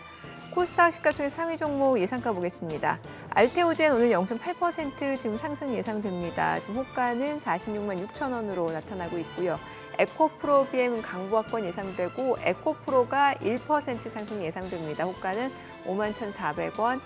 코스닥 시가총액 상위 종목 예상가 보겠습니다. 알테오젠 오늘 0.8% 지금 상승 예상됩니다. 지금 호가는 46만 6천 원으로 나타나고 있고요. 에코프로 BM 강보합권 예상되고 에코프로가 1% 상승 예상됩니다. 호가는 5만 1,400원.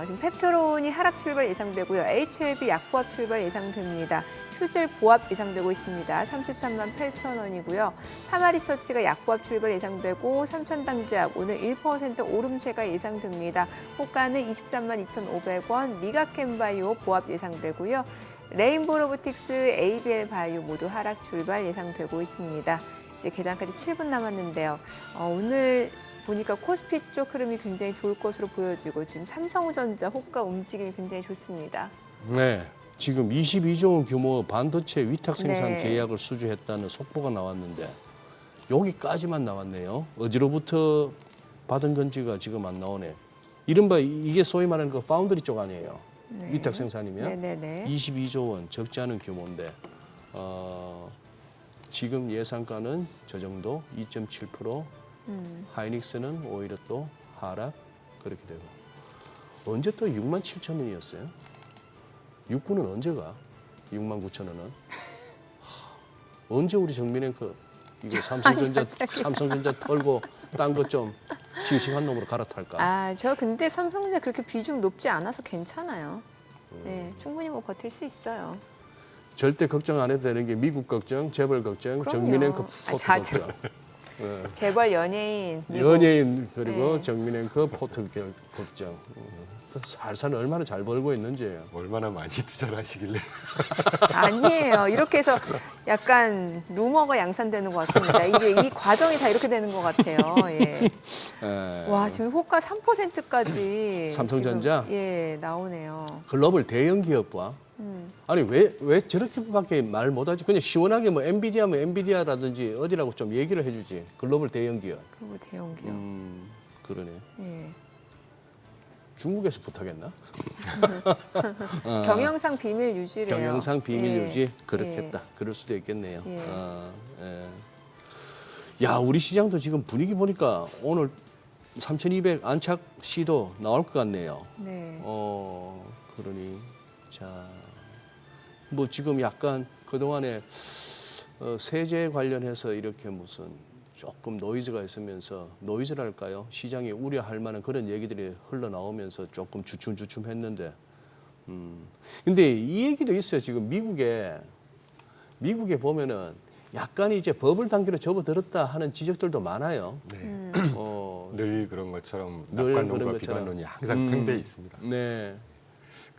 지금 펩토론이 하락 출발 예상되고요. HLB 약보합 출발 예상됩니다. 퓨즐 보합 예상되고 있습니다. 33만 8천 원이고요. 하마리서치가 약보합 출발 예상되고 삼천당제약 오늘 1% 오름세가 예상됩니다. 호가는 23만 2,500원. 리가캠바이오 보합 예상되고요. 레인보로보틱스, ABL 바이오 모두 하락 출발 예상되고 있습니다. 이제 개장까지 7분 남았는데요. 오늘 보니까 코스피 쪽 흐름이 굉장히 좋을 것으로 보여지고 지금 삼성전자, 호가 움직임이 굉장히 좋습니다. 네. 지금 22조 원 규모 반도체 위탁 생산 네. 계약을 수주했다는 속보가 나왔는데 여기까지만 나왔네요. 어디로부터 받은 건지가 지금 안 나오네. 이른바 이게 소위 말하는 그 파운드리 쪽 아니에요. 네. 위탁 생산이면 네네네. 22조 원 적지 않은 규모인데 지금 예상가는 저 정도 2.7%. 하이닉스는 오히려 또 하락 그렇게 되고 언제 또 6만 7천 원이었어요? 육군은 언제가 6만 9천 원은? 언제 우리 정민앵커 이거 삼성전자 털고 딴 거 좀 싱싱한 놈으로 갈아탈까? 아, 저 근데 삼성전자 그렇게 비중 높지 않아서 괜찮아요. 네, 충분히 뭐 버틸 수 있어요. 절대 걱정 안 해도 되는 게 미국 걱정, 재벌 걱정, 그럼요. 정민앵커 아, 포트 자주. 걱정. 네. 재벌 연예인, 미국. 연예인 그리고 네. 정민앵커 포트 걱정. 살살 얼마나 잘 벌고 있는지. 얼마나 많이 투자를 하시길래 아니에요. 이렇게 해서 약간 루머가 양산되는 것 같습니다. 이게 이 과정이 다 이렇게 되는 것 같아요. 예. 와, 지금 호가 3%까지 삼성전자? 지금, 예, 나오네요. 글로벌 대형 기업과 아니 왜 저렇게밖에 말 못하지? 그냥 시원하게 뭐 엔비디아면 엔비디아라든지 어디라고 좀 얘기를 해주지. 글로벌 대형 기업. 그리고 대형 기업. 그러네. 예. 중국에서 부탁했나? 경영상 비밀 유지래요. 경영상 비밀 예. 유지 그렇겠다. 그럴 수도 있겠네요. 예. 예. 야 우리 시장도 지금 분위기 보니까 오늘 3,200 안착 시도 나올 것 같네요. 네. 그러니 자 뭐 지금 약간 그 동안에 세제 관련해서 이렇게 무슨 조금 노이즈가 있으면서 노이즈랄까요? 시장이 우려할 만한 그런 얘기들이 흘러나오면서 조금 주춤주춤했는데, 근데 이 얘기도 있어요. 지금 미국에 보면은 약간 이제 버블 단계로 접어들었다 하는 지적들도 많아요. 네. 어, 늘 그런 것처럼 늘 그런 낙관론과 것처럼. 비관론이 항상 팽배해 있습니다. 네,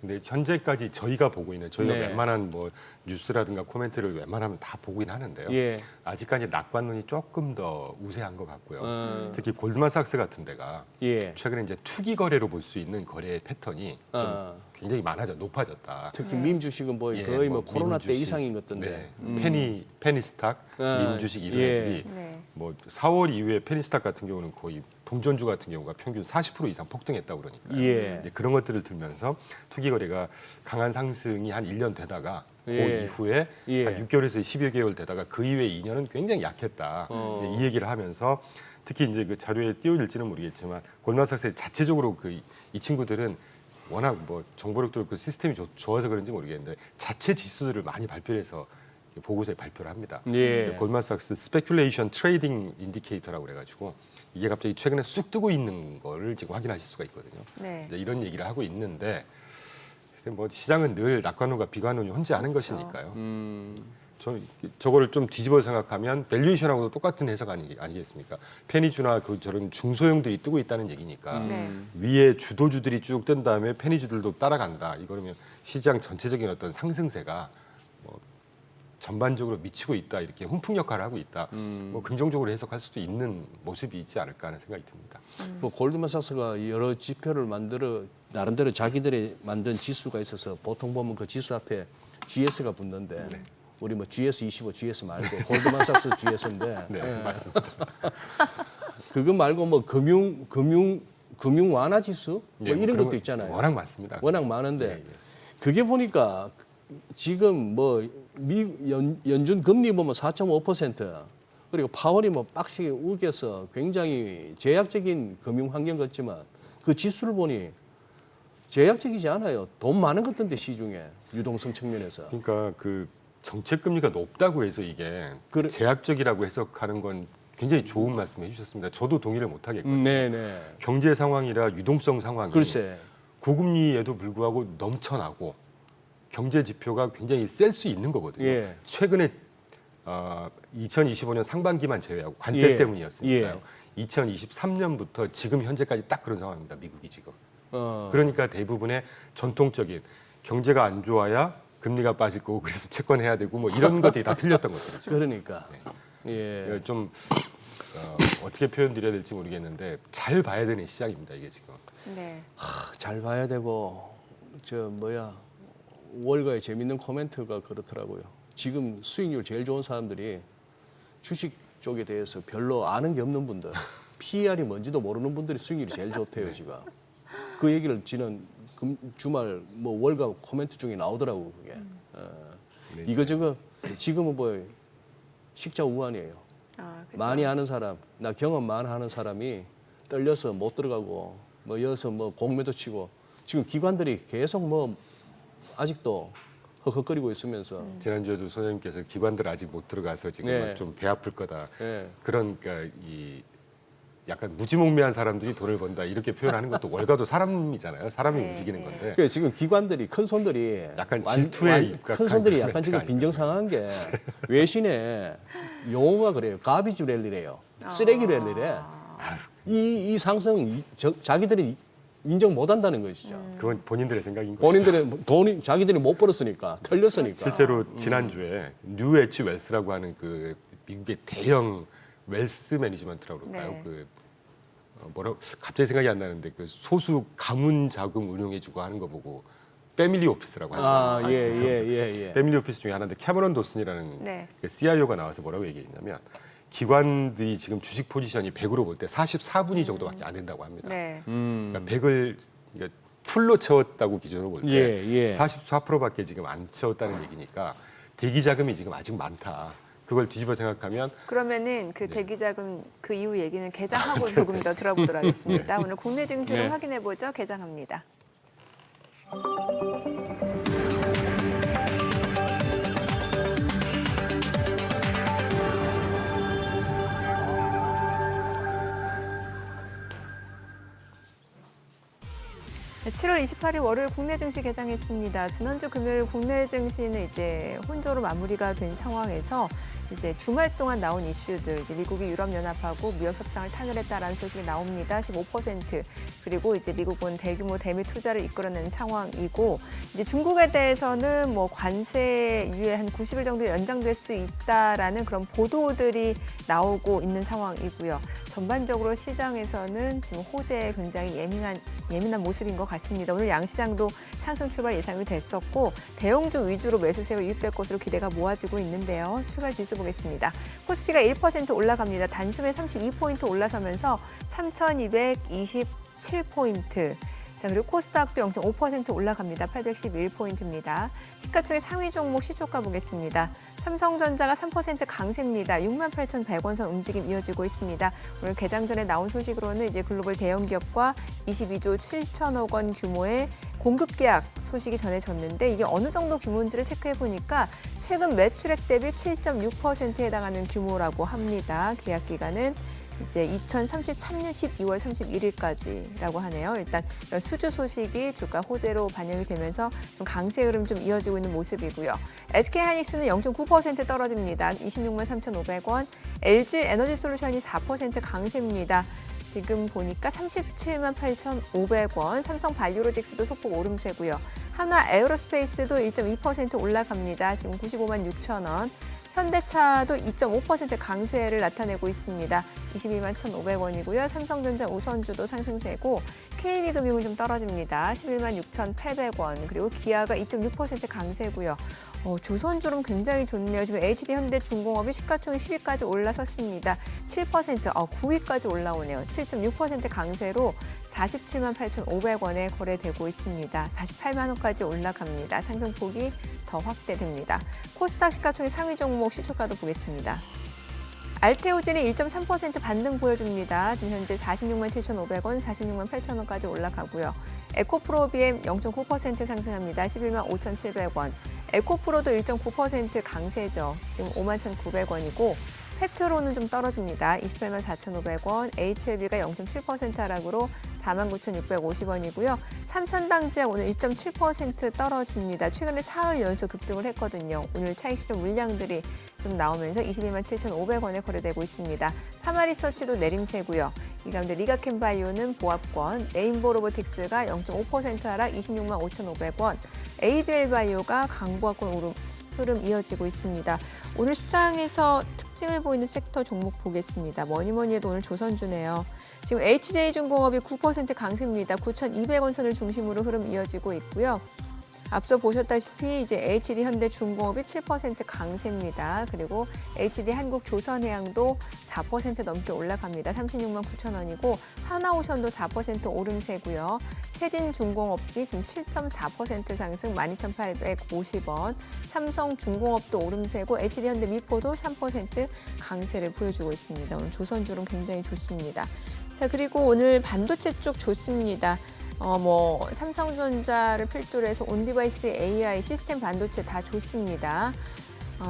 근데 현재까지 저희가 보고 있는 저희가 네. 웬만한 뭐 뉴스라든가 코멘트를 웬만하면 다 보긴 하는데요. 예, 아직까지 낙관론이 조금 더 우세한 것 같고요. 특히 특히 골드만삭스 같은 데가 예, 최근에 이제 투기 거래로 볼 수 있는 거래 패턴이 좀 어. 굉장히 높아졌다. 특히 민 주식은 뭐 예, 거의 뭐 뭐 코로나 때 민주식, 이상인 것던데. 네. 페니스탁, 민주식 이런 예. 애들이 네. 뭐 4월 이후에 페니스탁 같은 경우는 거의 동전주 같은 경우가 평균 40% 이상 폭등했다고 그러니까 예. 이제 그런 것들을 들면서 투기 거래가 강한 상승이 한 1년 되다가 그 예. 이후에 예. 한 6개월에서 10여 개월 되다가 그 이후에 2년은 굉장히 약했다. 이제 이 얘기를 하면서 특히 이제 그 자료에 띄어질지는 모르겠지만 골드만삭스 자체적으로 이 친구들은 워낙 뭐 정보력도 그 시스템이 좋아서 그런지 모르겠는데 자체 지수들을 많이 발표해서 보고서에 발표를 합니다. 예. 골드만삭스 스페큘레이션 트레이딩 인디케이터라고 그래가지고 이게 갑자기 최근에 쑥 뜨고 있는 거를 지금 확인하실 수가 있거든요. 네. 이제 이런 얘기를 하고 있는데 글쎄 뭐 시장은 늘 낙관론과 비관론이 혼재하는 그렇죠. 것이니까요. 저거를 좀 뒤집어 생각하면 밸류에이션하고도 똑같은 해석 아니겠습니까? 페니주나 저런 중소형들이 뜨고 있다는 얘기니까 네. 위에 주도주들이 쭉 뜬 다음에 페니주들도 따라간다. 이거면 시장 전체적인 어떤 상승세가 뭐 전반적으로 미치고 있다. 이렇게 훈풍 역할을 하고 있다. 뭐 긍정적으로 해석할 수도 있는 모습이 있지 않을까 하는 생각이 듭니다. 뭐 골드만삭스가 여러 지표를 만들어 나름대로 자기들이 만든 지수가 있어서 보통 보면 그 지수 앞에 GS가 붙는데 우리 뭐 GS25, GS 말고 골드만삭스 GS인데 네, 맞습니다. 그거 말고 뭐 금융 완화 지수 뭐 예, 뭐 이런 그런 것도 거 있잖아요. 워낙 많습니다. 워낙 많은데 예, 예. 그게 보니까 지금 뭐 연준 금리 보면 4.5% 그리고 파월이 뭐 빡시게 우겨서 굉장히 제약적인 금융 환경 같지만 그 지수를 보니 제약적이지 않아요. 돈 많은 것 같던데 시중에 유동성 측면에서. 그러니까 그 정책 금리가 높다고 해서 이게 그래. 제약적이라고 해석하는 건 굉장히 좋은 말씀 해주셨습니다. 저도 동의를 못 하겠거든요. 네네. 경제 상황이라 유동성 상황이 글쎄. 고금리에도 불구하고 넘쳐나고 경제 지표가 굉장히 셀 수 있는 거거든요. 예. 최근에 2025년 상반기만 제외하고 관세 예. 때문이었으니까요. 2023년부터 지금 현재까지 딱 그런 상황입니다. 미국이 지금. 어. 그러니까 대부분의 전통적인 경제가 안 좋아야 금리가 빠질 거고 그래서 채권해야 되고 뭐 이런 것들이 다 틀렸던 것들이죠. 그러니까. 예. 좀 어떻게 표현드려야 될지 모르겠는데 잘 봐야 되는 시장입니다. 이게 지금. 네. 잘 봐야 되고 월가에 재밌는 코멘트가 그렇더라고요. 지금 수익률 제일 좋은 사람들이 주식 쪽에 대해서 별로 아는 게 없는 분들, PER이 뭔지도 모르는 분들이 수익률이 제일 좋대요 지금. 그 얘기를 지난 주말 월가 코멘트 중에 나오더라고 그게. 네. 이거저거 지금은 식자 우환이에요. 아, 그죠. 많이 아는 사람, 나 경험 많은 사람이 떨려서 못 들어가고 여기서 공매도 치고 지금 기관들이 계속 아직도 헉헉거리고 있으면서 지난주에도 소장님께서 기관들 아직 못 들어가서 지금 네. 좀 배 아플 거다. 네. 그러니까 이 약간 무지몽매한 사람들이 돈을 번다 이렇게 표현하는 것도 월가도 사람이잖아요. 사람이 네, 움직이는 네. 건데 그러니까 지금 기관들이 큰 손들이 약간 질투의 큰 손들이 약간 멘트가 지금 아닐까요? 빈정상한 게 외신에 용어가 그래요. 가비지 랠리래요. 쓰레기 랠리래. 이 상승 자기들이 인정 못 한다는 것이죠. 그건 본인들의 생각인 거죠. 본인들의 돈이 자기들이 못 벌었으니까 털렸으니까. 실제로 지난주에 뉴 엣지 웰스라고 하는 그 미국의 대형 웰스 매니지먼트라고 그럴까요? 네. 그 갑자기 생각이 안 나는데 그 소수 가문 자금 운용해주고 하는 거 보고 패밀리 오피스라고 하죠. 예. 패밀리 오피스 중에 하나인데 캐머런 도슨이라는 네. 그 CIO가 나와서 뭐라고 얘기했냐면 기관들이 지금 주식 포지션이 100으로 볼 때 44분위 정도밖에 안 된다고 합니다. 네. 그러니까 100을 풀로 채웠다고 기준으로 볼 때 예. 44%밖에 지금 안 채웠다는 얘기니까 대기 자금이 지금 아직 많다. 그걸 뒤집어 생각하면 그러면은 그 대기자금 그 이후 얘기는 개장하고 조금 더 들어보도록 하겠습니다. 오늘 국내 증시를 네. 확인해 보죠. 개장합니다. 네, 7월 28일 월요일 국내 증시 개장했습니다. 지난주 금요일 국내 증시는 이제 혼조로 마무리가 된 상황에서 이제 주말 동안 나온 이슈들, 이제 미국이 유럽연합하고 무역 협상을 타결했다라는 소식이 나옵니다. 15% 그리고 이제 미국은 대규모 대미 투자를 이끌어낸 상황이고 이제 중국에 대해서는 관세 유예 한 90일 정도 연장될 수 있다라는 그런 보도들이 나오고 있는 상황이고요. 전반적으로 시장에서는 지금 호재에 굉장히 예민한 모습인 것 같습니다. 오늘 양시장도 상승 출발 예상이 됐었고 대형주 위주로 매수세가 유입될 것으로 기대가 모아지고 있는데요. 출발 지수 보겠습니다. 코스피가 1% 올라갑니다. 단숨에 32포인트 올라서면서 3,227포인트. 자, 그리고 코스닥도 0.5% 올라갑니다. 811포인트입니다. 시가총액 상위 종목 시초가 보겠습니다. 삼성전자가 3% 강세입니다. 68,100원 선 움직임 이어지고 있습니다. 오늘 개장 전에 나온 소식으로는 이제 글로벌 대형 기업과 22조 7천억 원 규모의 공급 계약 소식이 전해졌는데 이게 어느 정도 규모인지를 체크해 보니까 최근 매출액 대비 7.6%에 해당하는 규모라고 합니다. 계약 기간은 이제 2033년 12월 31일까지라고 하네요. 일단 이런 수주 소식이 주가 호재로 반영이 되면서 좀 강세 흐름 좀 이어지고 있는 모습이고요. SK하이닉스는 0.9% 떨어집니다. 26만 3,500원. LG 에너지솔루션이 4% 강세입니다. 지금 보니까 37만 8,500원. 삼성 바이오로직스도 소폭 오름세고요. 하나 에어로스페이스도 1.2% 올라갑니다. 지금 95만 6천 원. 현대차도 2.5% 강세를 나타내고 있습니다. 22만 1,500원이고요. 삼성전자 우선주도 상승세고 KB금융은 좀 떨어집니다. 11만 6,800원. 그리고 기아가 2.6% 강세고요. 조선주름 굉장히 좋네요. 지금 HD현대중공업이 시가총액 10위까지 올라섰습니다. 7%, 9위까지 올라오네요. 7.6% 강세로 47만 8,500원에 거래되고 있습니다. 48만 원까지 올라갑니다. 상승폭이 더 확대됩니다. 코스닥 시가총액 상위 종목 시초가도 보겠습니다. 알테오진이 1.3% 반등 보여줍니다. 지금 현재 46만 7,500원, 46만 8,000원까지 올라가고요. 에코프로비엠 0.9% 상승합니다. 11만 5,700원. 에코프로도 1.9% 강세죠. 지금 5만 1,900원이고 페트로는 좀 떨어집니다. 28만 4,500원, HLB가 0.7% 하락으로 49,650원이고요. 삼천당지약 오늘 1.7% 떨어집니다. 최근에 사흘 연속 급등을 했거든요. 오늘 차익 실현 물량들이 좀 나오면서 22만 7,500원에 거래되고 있습니다. 파마리서치도 내림세고요. 이 가운데 리가캠바이오는 보합권, 레인보 로보틱스가 0.5% 하락 26만 5,500원, ABL바이오가 강보합권 오름 흐름 이어지고 있습니다. 오늘 시장에서 특징을 보이는 섹터 종목 보겠습니다. 뭐니 해도 오늘 조선주네요. 지금 HJ중공업이 9% 강세입니다. 9,200원 선을 중심으로 흐름 이어지고 있고요. 앞서 보셨다시피 이제 HD현대중공업이 7% 강세입니다. 그리고 HD한국조선해양도 4% 넘게 올라갑니다. 36만 9천 원이고 하나오션도 4% 오름세고요. 세진중공업이 지금 7.4% 상승 12,850원. 삼성중공업도 오름세고 HD현대미포도 3% 강세를 보여주고 있습니다. 오늘 조선주는 굉장히 좋습니다. 자, 그리고 오늘 반도체 쪽 좋습니다. 삼성전자를 필두로 해서 온디바이스 AI 시스템 반도체 다 좋습니다.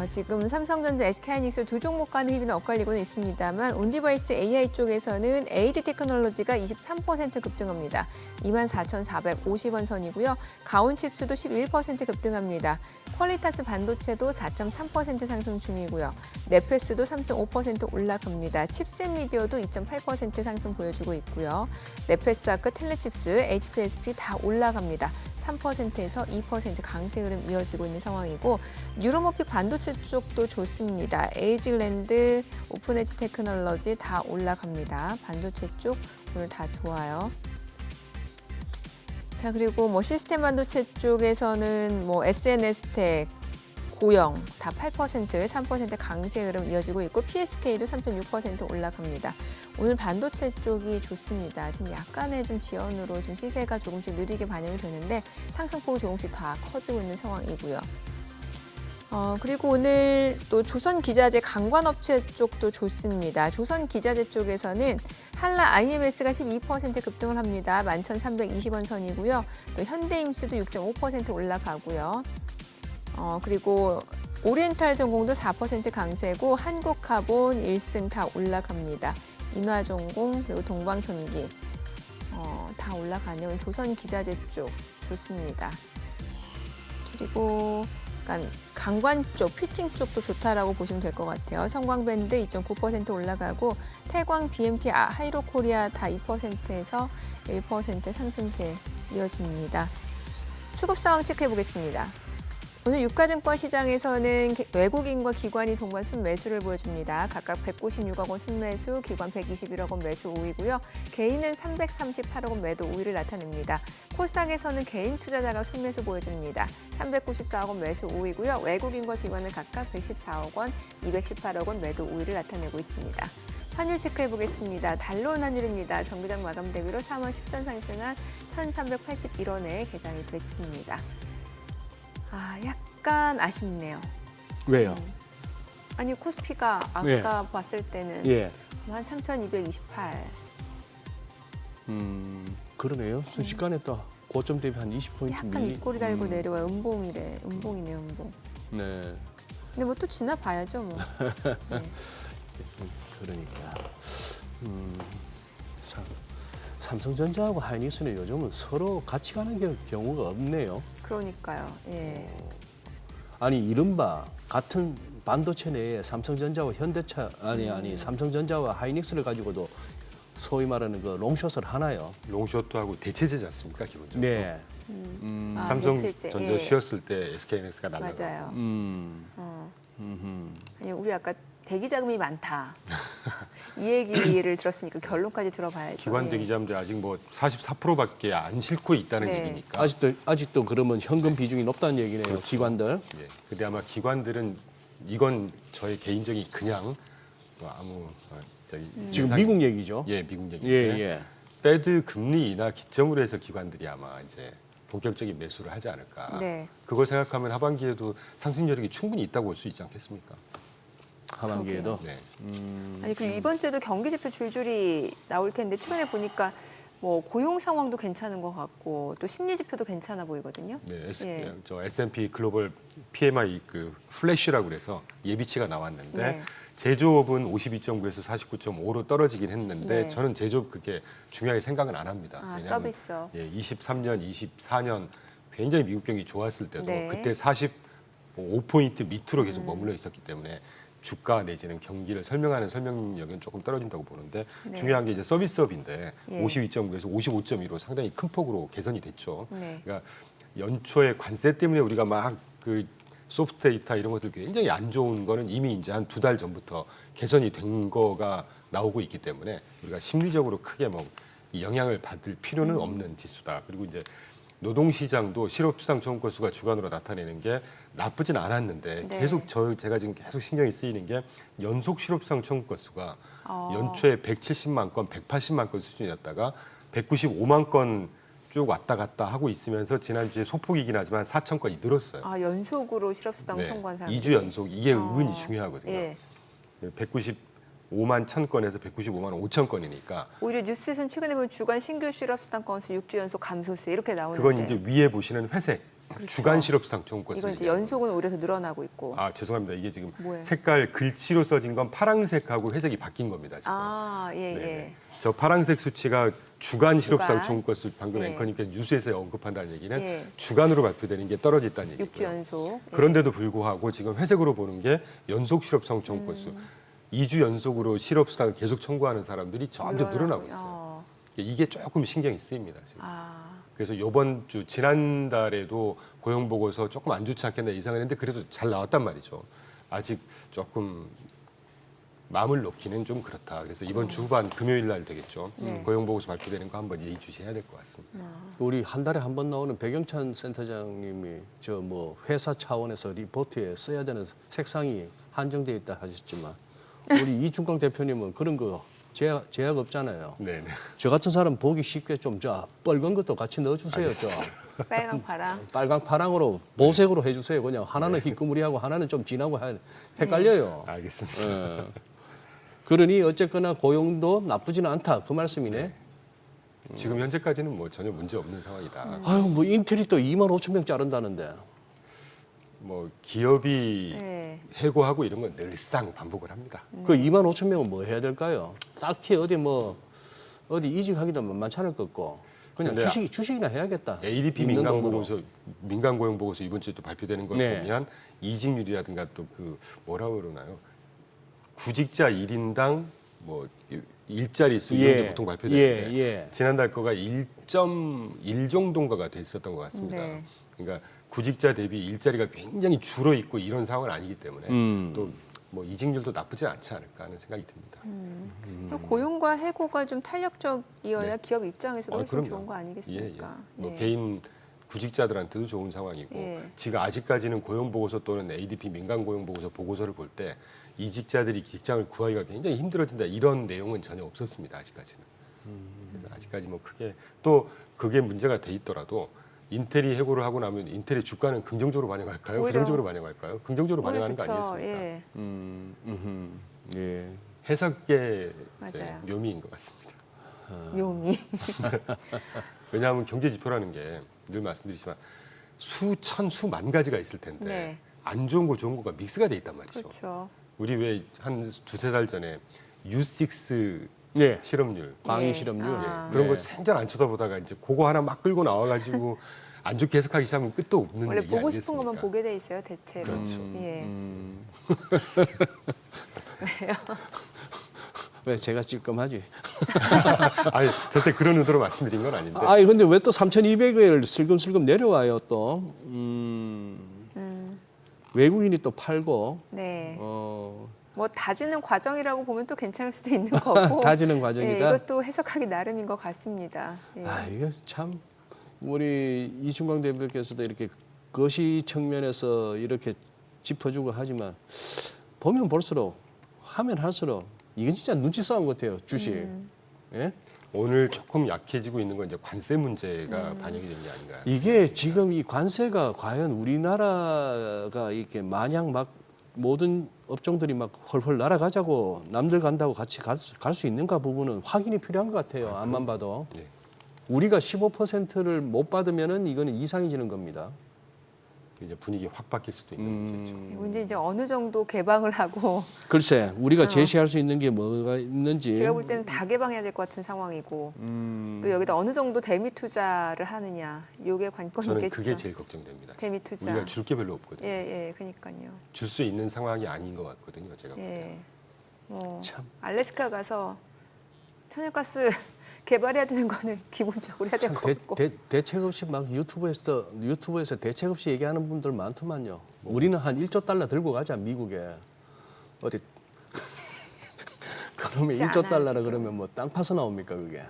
지금 삼성전자, SK하이닉스 두 종목 간의 희비는 엇갈리고는 있습니다만 온디바이스 AI 쪽에서는 AD 테크놀로지가 23% 급등합니다. 24,450원 선이고요. 가온칩스도 11% 급등합니다. 퀄리타스 반도체도 4.3% 상승 중이고요. 네페스도 3.5% 올라갑니다. 칩셋 미디어도 2.8% 상승 보여주고 있고요. 네페스 아크, 텔레칩스, HPSP 다 올라갑니다. 3%에서 2% 강세 흐름 이어지고 있는 상황이고 뉴로모픽 반도체 쪽도 좋습니다. 에이징랜드, 오픈에지 테크놀로지 다 올라갑니다. 반도체 쪽 오늘 다 좋아요. 자, 그리고 시스템 반도체 쪽에서는 SNS텍, 고영 다 8%, 3% 강세 흐름 이어지고 있고 PSK도 3.6% 올라갑니다. 오늘 반도체 쪽이 좋습니다. 지금 약간의 좀 지연으로 좀 시세가 조금씩 느리게 반영이 되는데 상승폭이 조금씩 다 커지고 있는 상황이고요. 그리고 오늘 또 조선기자재 강관업체 쪽도 좋습니다. 조선기자재 쪽에서는 한라 IMS가 12% 급등을 합니다. 11,320원 선이고요. 또 현대임수도 6.5% 올라가고요. 그리고 오리엔탈전공도 4% 강세고 한국카본, 일승 다 올라갑니다. 인화전공 그리고 동방선기 다 올라가네요. 조선기자재 쪽 좋습니다. 그리고 약간 강관 쪽, 피팅 쪽도 좋다라고 보시면 될 것 같아요. 성광밴드 2.9% 올라가고 태광, BMT, 하이로코리아 다 2%에서 1% 상승세 이어집니다. 수급 상황 체크해 보겠습니다. 오늘 유가증권 시장에서는 외국인과 기관이 동반 순매수를 보여줍니다. 각각 196억 원 순매수, 기관 121억 원 매수 우위고요. 개인은 338억 원 매도 우위를 나타냅니다. 코스닥에서는 개인 투자자가 순매수 보여줍니다. 394억 원 매수 우위고요. 외국인과 기관은 각각 114억 원, 218억 원 매도 우위를 나타내고 있습니다. 환율 체크해 보겠습니다. 달러 원 환율입니다. 정기장 마감 대비로 3월 10전 상승한 1,381원에 개장이 됐습니다. 약간 아쉽네요. 왜요? 아니 코스피가 아까 예. 봤을 때는 예. 한 3,228. 그러네요. 순식간에 또 고점 대비 한 20포인트 약간 윗꼬리 달고 내려와요. 음봉이네. 음봉이네요, 음봉. 네. 근데 또 지나봐야죠, 뭐. 네. 그러니까 참 삼성전자하고 하이닉스는 요즘은 서로 같이 가는 경우가 없네요. 그러니까요. 예. 아니 이른바 같은 반도체 내에 삼성전자와 현대차 삼성전자와 하이닉스를 가지고도 소위 말하는 그 롱숏을 하나요? 롱숏도 하고 대체제지 않습니까 기본적으로. 네. 삼성전자 대체제. 예. 쉬었을 때 SK하이닉스가 날라가고. 맞아요. 아니 우리 아까 대기 자금이 많다. 이 얘기를 들었으니까 결론까지 들어봐야죠. 기관 예. 대기자금들이 아직 44%밖에 안 싣고 있다는 네. 얘기니까. 아직도 그러면 현금 비중이 높다는 얘기네요. 그렇죠. 기관들. 예. 근데 아마 기관들은 이건 저의 개인적인 그냥 지금 예상- 미국 얘기죠. 예, 미국 예, 얘기인데 예. 페드 금리 인하 기점으로 해서 기관들이 아마 이제 본격적인 매수를 하지 않을까. 네. 그걸 생각하면 하반기에도 상승 여력이 충분히 있다고 볼 수 있지 않겠습니까? 하반기에도. 네. 아니 그리고 이번 주에도 경기 지표 줄줄이 나올 텐데 최근에 보니까 고용 상황도 괜찮은 것 같고 또 심리 지표도 괜찮아 보이거든요. 네, 예. 저 S&P 글로벌 PMI 그 플래시라고 그래서 예비치가 나왔는데 네. 제조업은 52.9에서 49.5로 떨어지긴 했는데 네. 저는 제조업 그렇게 중요하게 생각은 안 합니다. 왜냐하면 서비스업. 예, 23년, 24년 굉장히 미국 경기 좋았을 때도 네. 그때 45포인트 밑으로 계속 머물러 있었기 때문에 주가 내지는 경기를 설명하는 설명력은 조금 떨어진다고 보는데 네. 중요한 게 이제 서비스업인데 예. 52.9에서 55.2로 상당히 큰 폭으로 개선이 됐죠. 네. 그러니까 연초에 관세 때문에 우리가 막 그 소프트 데이터 이런 것들 굉장히 안 좋은 거는 이미 이제 한 2달 전부터 개선이 된 거가 나오고 있기 때문에 우리가 심리적으로 크게 뭐 이 영향을 받을 필요는 없는 지수다. 그리고 이제 노동시장도 실업수당 청구 건수가 주간으로 나타내는 게 나쁘진 않았는데 네. 계속 제가 지금 계속 신경이 쓰이는 게 연속 실업수당 청구 건수가 어. 연초에 170만 건, 180만 건 수준이었다가 195만 건 쭉 왔다 갔다 하고 있으면서 지난주에 소폭이긴 하지만 4천 건이 늘었어요. 아, 연속으로 실업수당 청구한 사람. 2주 연속 이게 은근히 중요하거든요. 예. 195만 1천 건에서 195만 5천 건이니까 오히려 뉴스에서는 최근에 보면 주간 신규 실업수당 건수 6주 연속 감소세 이렇게 나오는데 그건 이제 위에 보시는 회색 그렇죠. 주간 실업수당 청구 건수. 이건 이제 연속은 오히려 더 늘어나고 있고. 아 죄송합니다. 이게 지금 뭐예요? 색깔 글씨로 써진 건 파란색하고 회색이 바뀐 겁니다. 지금. 아, 예, 네네. 예. 저 파란색 수치가 주간 실업수당 주간. 청구 건수 방금 예. 앵커님께서 뉴스에서 언급한다는 얘기는 예. 주간으로 발표되는 게 떨어졌다는 얘기고요. 6주 연속. 예. 그런데도 불구하고 지금 회색으로 보는 게 연속 실업수당 청구 건수. 2주 연속으로 실업수당을 계속 청구하는 사람들이 점점 늘어나고 있어요. 이게 조금 신경이 쓰입니다. 지금. 아, 그래서 이번 주 지난달에도 고용 보고서 조금 안 좋지 않겠나 예상을 했는데 그래도 잘 나왔단 말이죠. 아직 조금 마음을 놓기는 좀 그렇다. 그래서 이번 주 후반 금요일 날 되겠죠. 네. 고용 보고서 발표되는 거 한번 예의주시해야 될 것 같습니다. 우리 한 달에 한 번 나오는 백영찬 센터장님이 저 뭐 회사 차원에서 리포트에 써야 되는 색상이 한정되어 있다 하셨지만 우리 이중광 대표님은 그런 거 제약 없잖아요. 네, 네. 저 같은 사람 보기 쉽게 좀 저 빨간 것도 같이 넣어주세요. 저 빨강 파랑. 빨강 파랑으로 보색으로 해주세요. 그냥 하나는 희끄무리하고 하나는 좀 진하고 헷갈려요. 알겠습니다. 예. 그러니 어쨌거나 고용도 나쁘지는 않다 그 말씀이네. 지금 현재까지는 뭐 전혀 문제 없는 상황이다. 아유 뭐 인텔이 또 2만 5천 명 자른다는데. 뭐 기업이 네. 해고하고 이런 건 늘상 반복을 합니다. 그 2만 5천 명은 뭐 해야 될까요? 딱히 어디 이직하기도 만만치 않을 것 같고 그냥 근데 주식이나 해야겠다. ADP 있는 민간 돈으로. 보고서 민간 고용 보고서 이번 주에 또 발표되는 걸 네. 보면 이직률이라든가 또 그 뭐라고 그러나요? 구직자 1인당 뭐 일자리 수 이런 게 보통 발표되는데 예. 지난달 거가 1.1 정도인가가 됐었던 것 같습니다. 네. 그러니까 구직자 대비 일자리가 굉장히 줄어 있고 이런 상황은 아니기 때문에 또 뭐 이직률도 나쁘지 않지 않을까 하는 생각이 듭니다. 고용과 해고가 좀 탄력적이어야 네. 기업 입장에서도 훨씬 그럼요. 좋은 거 아니겠습니까? 예, 예. 뭐 예. 개인 구직자들한테도 좋은 상황이고 예. 지금 아직까지는 고용 보고서 또는 ADP 민간 고용 보고서 보고서를 볼 때 이직자들이 직장을 구하기가 굉장히 힘들어진다 이런 내용은 전혀 없었습니다. 아직까지는. 그래서 아직까지 뭐 크게 또 그게 문제가 돼 있더라도 인텔이 해고를 하고 나면 인텔의 주가는 긍정적으로 반영할까요? 오히려 부정적으로 반영할까요? 긍정적으로 오히려 반영하는 거 좋죠. 아니겠습니까? 예. 예. 해석의 맞아요. 묘미인 것 같습니다. 묘미. 왜냐하면 경제 지표라는 게 늘 말씀드리지만 수천 수만 가지가 있을 텐데 네. 안 좋은 거 좋은 거가 믹스가 돼 있단 말이죠. 그렇죠. 우리 왜 한 두세 달 전에 U6 예. 실업률 광의 예. 실업률 아. 그런 거 네. 생전 안 쳐다보다가 이제 그거 하나 막 끌고 나와가지고 안 좋게 해석하기 시작하면 끝도 없는 원래 얘기 보고 싶은 아니겠습니까? 것만 보게 돼 있어요, 대체로. 그렇죠. 예. 왜 제가 찔끔하지? 아니 절대 그런 의도로 말씀드린 건 아닌데 아니 근데 왜 또 3,200을 슬금슬금 내려와요 또? 외국인이 또 팔고 네. 어, 뭐 다지는 과정이라고 보면 또 괜찮을 수도 있는 거고. 다지는 과정이다? 예, 이것도 해석하기 나름인 것 같습니다. 예. 아 이거 참 우리 이충광 대표께서도 이렇게 거시 측면에서 이렇게 짚어주고 하지만 보면 볼수록 하면 할수록 이건 진짜 눈치 싸움 같아요 주식. 예? 오늘 조금 약해지고 있는 건 이제 관세 문제가 반영이 된 게 아닌가. 이게 지금 이 관세가 과연 우리나라가 이렇게 마냥 막 모든 업종들이 막 헐헐 날아가자고 남들 간다고 같이 갈 수 있는가 부분은 확인이 필요한 것 같아요. 앞만 봐도. 네. 우리가 15%를 못 받으면은 이거는 이상해지는 겁니다. 이제 분위기 확 바뀔 수도 있는 문제죠. 문제 이제 어느 정도 개방을 하고 글쎄, 우리가 제시할 수 있는 게 뭐가 있는지. 제가 볼 때는 다 개방해야 될 것 같은 상황이고 또 여기다 어느 정도 대미 투자를 하느냐 이게 저는 관건이겠죠. 그게 제일 걱정됩니다. 대미 투자. 우리가 줄 게 별로 없거든요. 예, 그러니까요. 줄 수 있는 상황이 아닌 것 같거든요. 제가 볼 때. 예. 뭐 참. 알래스카 가서 천연가스 개발해야 되는 거는 기본적으로 해야 될 것 같고. 대책 없이 막 유튜브에서 대책 없이 얘기하는 분들 많더만요. 우리는 한 1조 달러 들고 가자 미국에 어디 그러면 쉽지 1조 않아요, 달러라 지금. 그러면 뭐 땅 파서 나옵니까 그게?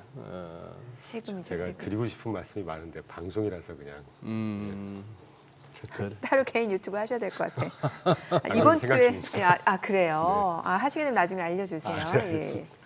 세금이죠, 제가 세금. 드리고 싶은 말씀이 많은데 방송이라서 그냥 그래. 따로 개인 유튜브 하셔야 될 것 같아. 이번 생각 주에 중입니다. 그래요. 하시게 되면 나중에 알려주세요. 네, 예. 알겠습니다.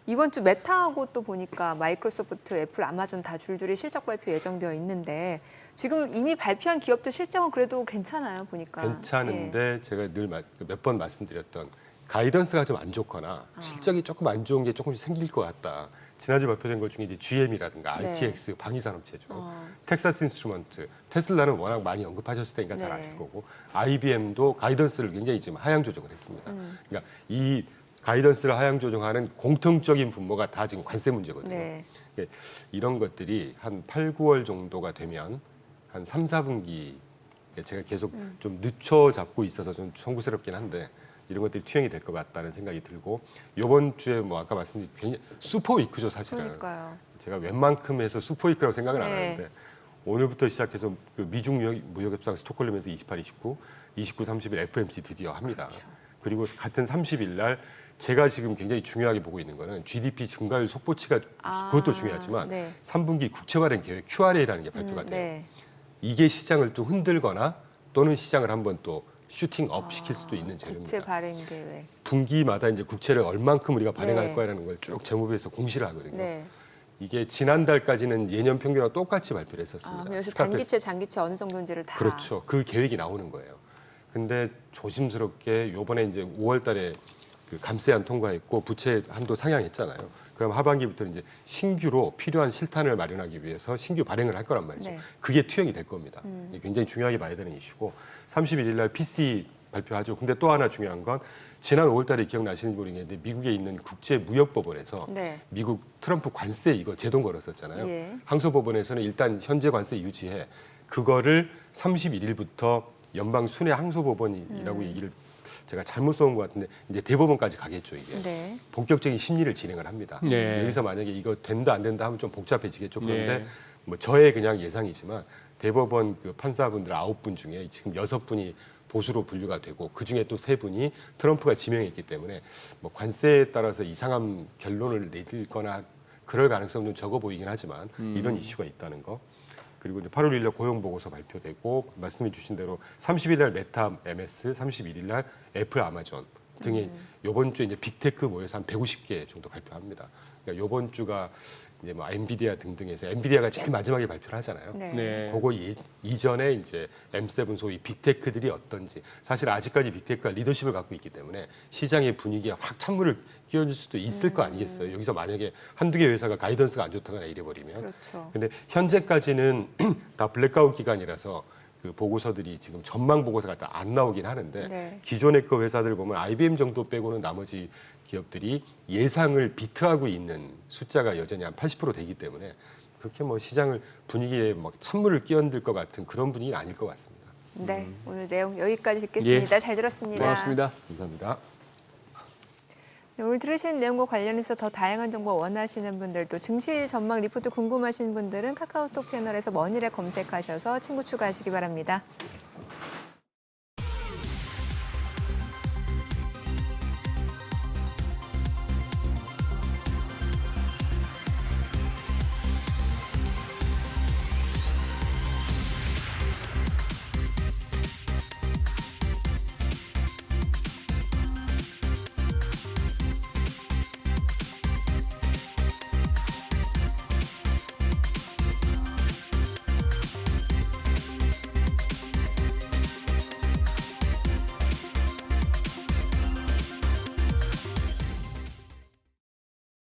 이번 주 메타하고 또 보니까 마이크로소프트, 애플, 아마존 다 줄줄이 실적 발표 예정되어 있는데 지금 이미 발표한 기업들 실적은 그래도 괜찮아요 보니까. 괜찮은데 제가 늘 몇 번 말씀드렸던 가이던스가 좀 안 좋거나 실적이 조금 안 좋은 게 조금씩 생길 것 같다. 지난주 발표된 것 중에 이제 GM이라든가 네. RTX 방위산업체죠, 텍사스 인스트루먼트, 테슬라는 워낙 많이 언급하셨을 테니까 잘 네. 아실 거고, IBM도 가이던스를 굉장히 지금 하향 조정을 했습니다. 그러니까 이 가이던스를 하향 조정하는 공통적인 분모가 다 지금 관세 문제거든요. 네. 예, 이런 것들이 한 8, 9월 정도가 되면 한 3, 4분기 제가 계속 좀 늦춰 잡고 있어서 좀 송구스럽긴 한데 이런 것들이 투영이 될 것 같다는 생각이 들고, 이번 주에 뭐 아까 말씀드린 굉장히 슈퍼 위크죠 사실은. 그러니까요. 제가 웬만큼 해서 슈퍼 위크라고 생각은 안 네. 하는데 오늘부터 시작해서 그 미중 무역협상 스톡홀름에서 28, 29, 30일 FMC 드디어 합니다. 그리고 같은 30일 날 제가 지금 굉장히 중요하게 보고 있는 거는 GDP 증가율 속보치가 그것도 중요하지만 네. 3분기 국채 발행 계획 QRA라는 게 발표가 돼요. 네. 이게 시장을 좀 흔들거나 또는 시장을 한번 또 슈팅 업 시킬 수도 있는 국채 재료입니다. 발행 계획. 분기마다 이제 국채를 얼만큼 우리가 발행할 네. 거라는 걸 쭉 재무부에서 공시를 하거든요. 네. 이게 지난달까지는 예년 평균과 똑같이 발표를 했었습니다. 그럼 여기서 스카페스. 단기채, 장기채 어느 정도인지를 다. 그렇죠. 그 계획이 나오는 거예요. 근데 조심스럽게 요번에 이제 5월 달에 그 감세안 통과했고 부채 한도 상향했잖아요. 그럼 하반기부터 이제 신규로 필요한 실탄을 마련하기 위해서 신규 발행을 할 거란 말이죠. 네. 그게 투영이 될 겁니다. 이게 굉장히 중요하게 봐야 되는 이슈고, 31일 날 PC 발표하죠. 근데 또 하나 중요한 건 지난 5월 달에 기억나시는지 모르겠는데 미국에 있는 국제무역법원에서 네. 미국 트럼프 관세 이거 제동 걸었었잖아요. 예. 항소법원에서는 일단 현재 관세 유지해, 그거를 31일부터 연방 순회 항소법원이라고 얘기를 제가 잘못 써온 것 같은데 이제 대법원까지 가겠죠 이게. 네. 본격적인 심리를 진행을 합니다. 네. 여기서 만약에 이거 된다 안 된다 하면 좀 복잡해지겠죠. 그런데 네. 뭐 저의 그냥 예상이지만 대법원 그 판사분들 9분 중에 지금 6분이 보수로 분류가 되고 그 중에 또 3분이 트럼프가 지명했기 때문에 뭐 관세에 따라서 이상한 결론을 내릴거나 그럴 가능성은 좀 적어 보이긴 하지만 이런 이슈가 있다는 거. 그리고 이제 8월 1일 날 고용 보고서 발표되고 말씀해 주신 대로 30일 날 메타 MS, 31일 날 애플 아마존 등이 이번 주에 이제 빅테크 모여서 한 150개 정도 발표합니다. 그러니까 이번 주가 이제 뭐 엔비디아 등등에서 엔비디아가 제일 마지막에 발표를 하잖아요. 네. 네. 그거 이전에 이제 M7 소위 빅테크들이 어떤지, 사실 아직까지 빅테크가 리더십을 갖고 있기 때문에 시장의 분위기에 확 찬물을 끼얹을 수도 있을 거 아니겠어요. 여기서 만약에 한두 개 회사가 가이던스가 안 좋다거나 이래버리면. 그렇죠. 근데 현재까지는 다 블랙아웃 기간이라서 그 보고서들이 지금 전망 보고서가 다 안 나오긴 하는데 네. 기존의 그 회사들 보면 IBM 정도 빼고는 나머지 기업들이 예상을 비트하고 있는 숫자가 여전히 한 80% 되기 때문에 그렇게 뭐 시장을 분위기에 막 찬물을 끼얹을 것 같은 그런 분위기는 아닐 것 같습니다. 네. 오늘 내용 여기까지 듣겠습니다. 예. 잘 들었습니다. 고맙습니다. 감사합니다. 네, 오늘 들으신 내용과 관련해서 더 다양한 정보 원하시는 분들도 증시 전망 리포트 궁금하신 분들은 카카오톡 채널에서 머니랩 검색하셔서 친구 추가하시기 바랍니다.